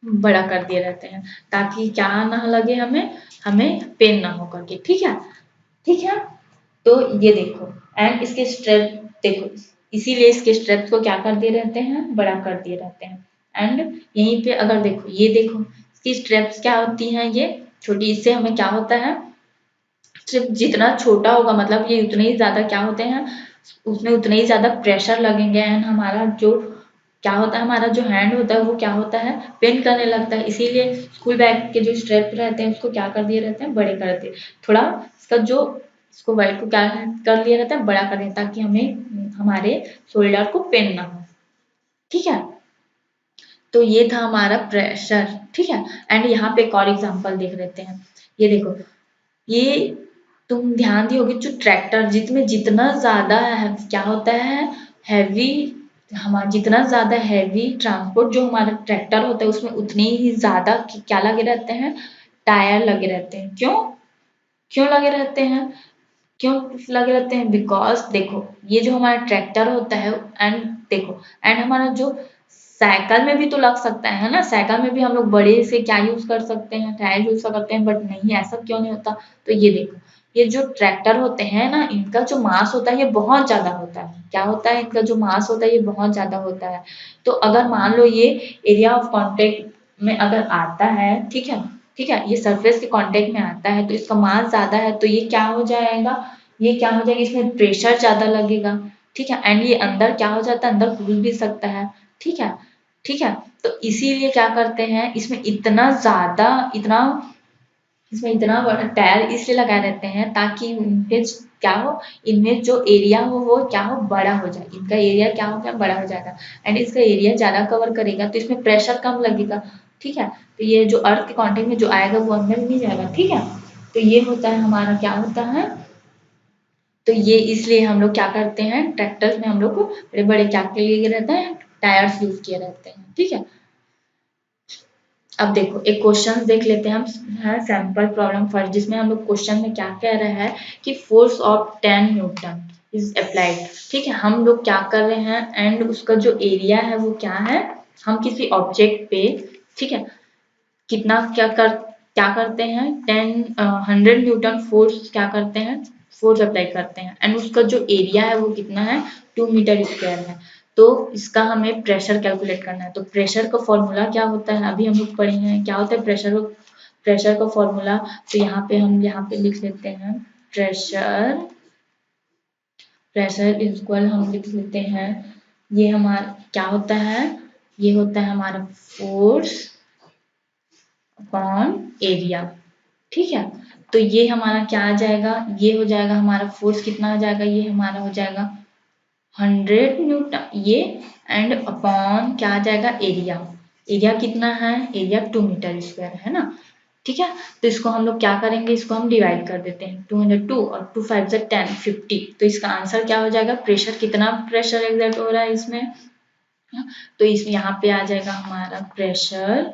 बड़ा कर दिए रहते हैं, ताकि क्या ना लगे हमें, हमें पेन ना हो करके। ठीक है, ठीक है। तो ये देखो, एंड इसके स्ट्रेप देखो, इसीलिए इसके स्ट्रेप्स को क्या कर दिए रहते हैं, बड़ा कर दिए रहते हैं। एंड यहीं पे अगर देखो, ये देखो इसकी स्ट्रेप्स क्या होती हैं, ये छोटी, इससे हमें क्या होता है, सिर्फ जितना छोटा होगा मतलब ये उतने ही ज्यादा क्या होते हैं, उसमें उतने ही ज्यादा प्रेशर लगेंगे, एंड हमारा जो क्या होता है, हमारा जो हैंड होता है वो क्या होता है, पेन करने लगता है। इसीलिए स्कूल बैग के जो स्ट्रेप रहते हैं उसको क्या कर दिए रहते हैं, बड़े कर दिए, थोड़ा इसका जो इसको वाइट को क्या कर लिया रहता है, बड़ा कर दिया, ताकि हमें हमारे शोल्डर को पेन ना हो। ठीक है, तो ये था हमारा प्रेशर। ठीक है, एंड यहाँ पे एक और एग्जांपल देख लेते हैं। ये देखो, ये तुम ध्यान दी होगी, जो ट्रैक्टर जिसमें जितना ज्यादा क्या होता है, हैवी, हमारा जितना ज्यादा हैवी ट्रांसपोर्ट जो हमारा ट्रैक्टर होता है उसमें उतने ही ज्यादा क्या लगे रहते हैं, टायर लगे रहते हैं। क्यों, क्यों लगे रहते हैं, क्यों लगे रहते हैं, बिकॉज देखो ये जो हमारा ट्रैक्टर होता है, एंड देखो, एंड हमारा जो साइकिल में भी तो लग सकता है ना, साइकिल में भी हम लोग बड़े से क्या यूज कर सकते हैं, टायर यूज करते हैं, बट नहीं, ऐसा क्यों नहीं होता। तो ये देखो, ये जो ट्रैक्टर होते हैं ना, इनका जो मास होता है ये बहुत ज्यादा होता है। क्या होता है, इनका जो मास होता है ये बहुत ज्यादा होता है। तो अगर मान लो ये एरिया ऑफ कॉन्टेक्ट में अगर आता है, ठीक है, ठीक है, ये सरफेस के कांटेक्ट में आता है तो इसका मास ज्यादा है, तो ये क्या हो जाएगा, ये क्या हो जाएगा, इसमें प्रेशर ज्यादा लगेगा। ठीक है, एंड ये अंदर क्या हो जाता है, अंदर घुल भी सकता है। ठीक है, ठीक है, तो इसीलिए क्या करते हैं, इसमें इतना ज्यादा, इतना, इसमें इतना बड़ा टायर इसलिए लगाए रहते हैं ताकि इनके क्या हो, इनमें जो एरिया हो वो क्या हो, बड़ा हो जाए, इनका एरिया क्या हो गया, बड़ा हो जाएगा, एंड इसका एरिया ज्यादा कवर करेगा तो इसमें प्रेशर कम लगेगा। ठीक है, तो ये जो अर्थ के कांटेक्ट में जो आएगा वो अंदर नहीं जाएगा। ठीक है, तो ये होता है हमारा, क्या होता है, तो ये इसलिए हम लोग क्या करते हैं, ट्रैक्टर्स में हम लोग को बड़े बड़े क्या के लिए रहते हैं, टायर्स यूज किए रहते हैं। ठीक है, अब देखो एक क्वेश्चन देख लेते हैं हम, है सैंपल प्रॉब्लम फर्स्ट, जिसमें हम लोग क्वेश्चन में क्या कह रहे हैं कि force of 10 Newton is applied. ठीक है, हम लोग क्या कर रहे हैं, एंड उसका जो एरिया है वो क्या है, हम किसी ऑब्जेक्ट पे, ठीक है, कितना क्या करते हैं, 100 न्यूटन फोर्स क्या करते हैं, फोर्स अप्लाई करते हैं, एंड उसका जो एरिया है वो कितना है, 2 मीटर स्क्वायर है। तो इसका हमें प्रेशर कैलकुलेट करना है। तो प्रेशर का फॉर्मूला क्या होता है, अभी हम लोग पढ़े हैं क्या होता है प्रेशर, प्रेशर का फॉर्मूला। तो यहाँ पे हम यहाँ पे लिख लेते हैं, प्रेशर, प्रेशर इक्वल हम लिख लेते हैं, ये हमारा क्या होता है, ये होता है हमारा फोर्स अपॉन एरिया। ठीक है, तो ये हमारा क्या आ जाएगा, ये हो जाएगा हमारा फोर्स कितना आ जाएगा, ये हमारा हो जाएगा 100 न्यूटन ये, एंड अपॉन क्या आ जाएगा, एरिया, एरिया कितना है, एरिया 2 मीटर स्क्वायर है ना। ठीक है, तो इसको हम लोग क्या करेंगे, इसको हम डिवाइड कर देते हैं, 2 और 2 5 10 50। तो इसका आंसर क्या हो जाएगा, प्रेशर कितना प्रेशर एग्जर्ट हो रहा है इसमें, तो इसमें यहाँ पे आ जाएगा हमारा प्रेशर।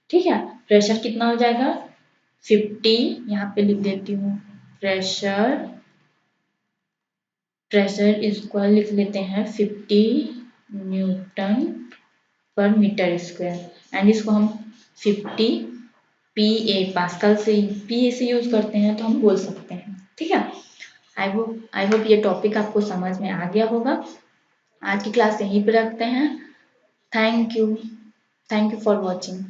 ठीक है, प्रेशर कितना हो जाएगा 50, यहाँ पे लिख देती हूँ, प्रेशर, प्रेशर इक्वल लिख लेते हैं 50 न्यूटन पर मीटर स्क्वायर, एंड इसको हम 50 पी ए पास्कल से, पी ए से यूज करते हैं तो हम बोल सकते हैं। ठीक है, आई होप ये टॉपिक आपको समझ में आ गया होगा। आज की क्लास यहीं पे रखते हैं। Thank you, thank you for watching.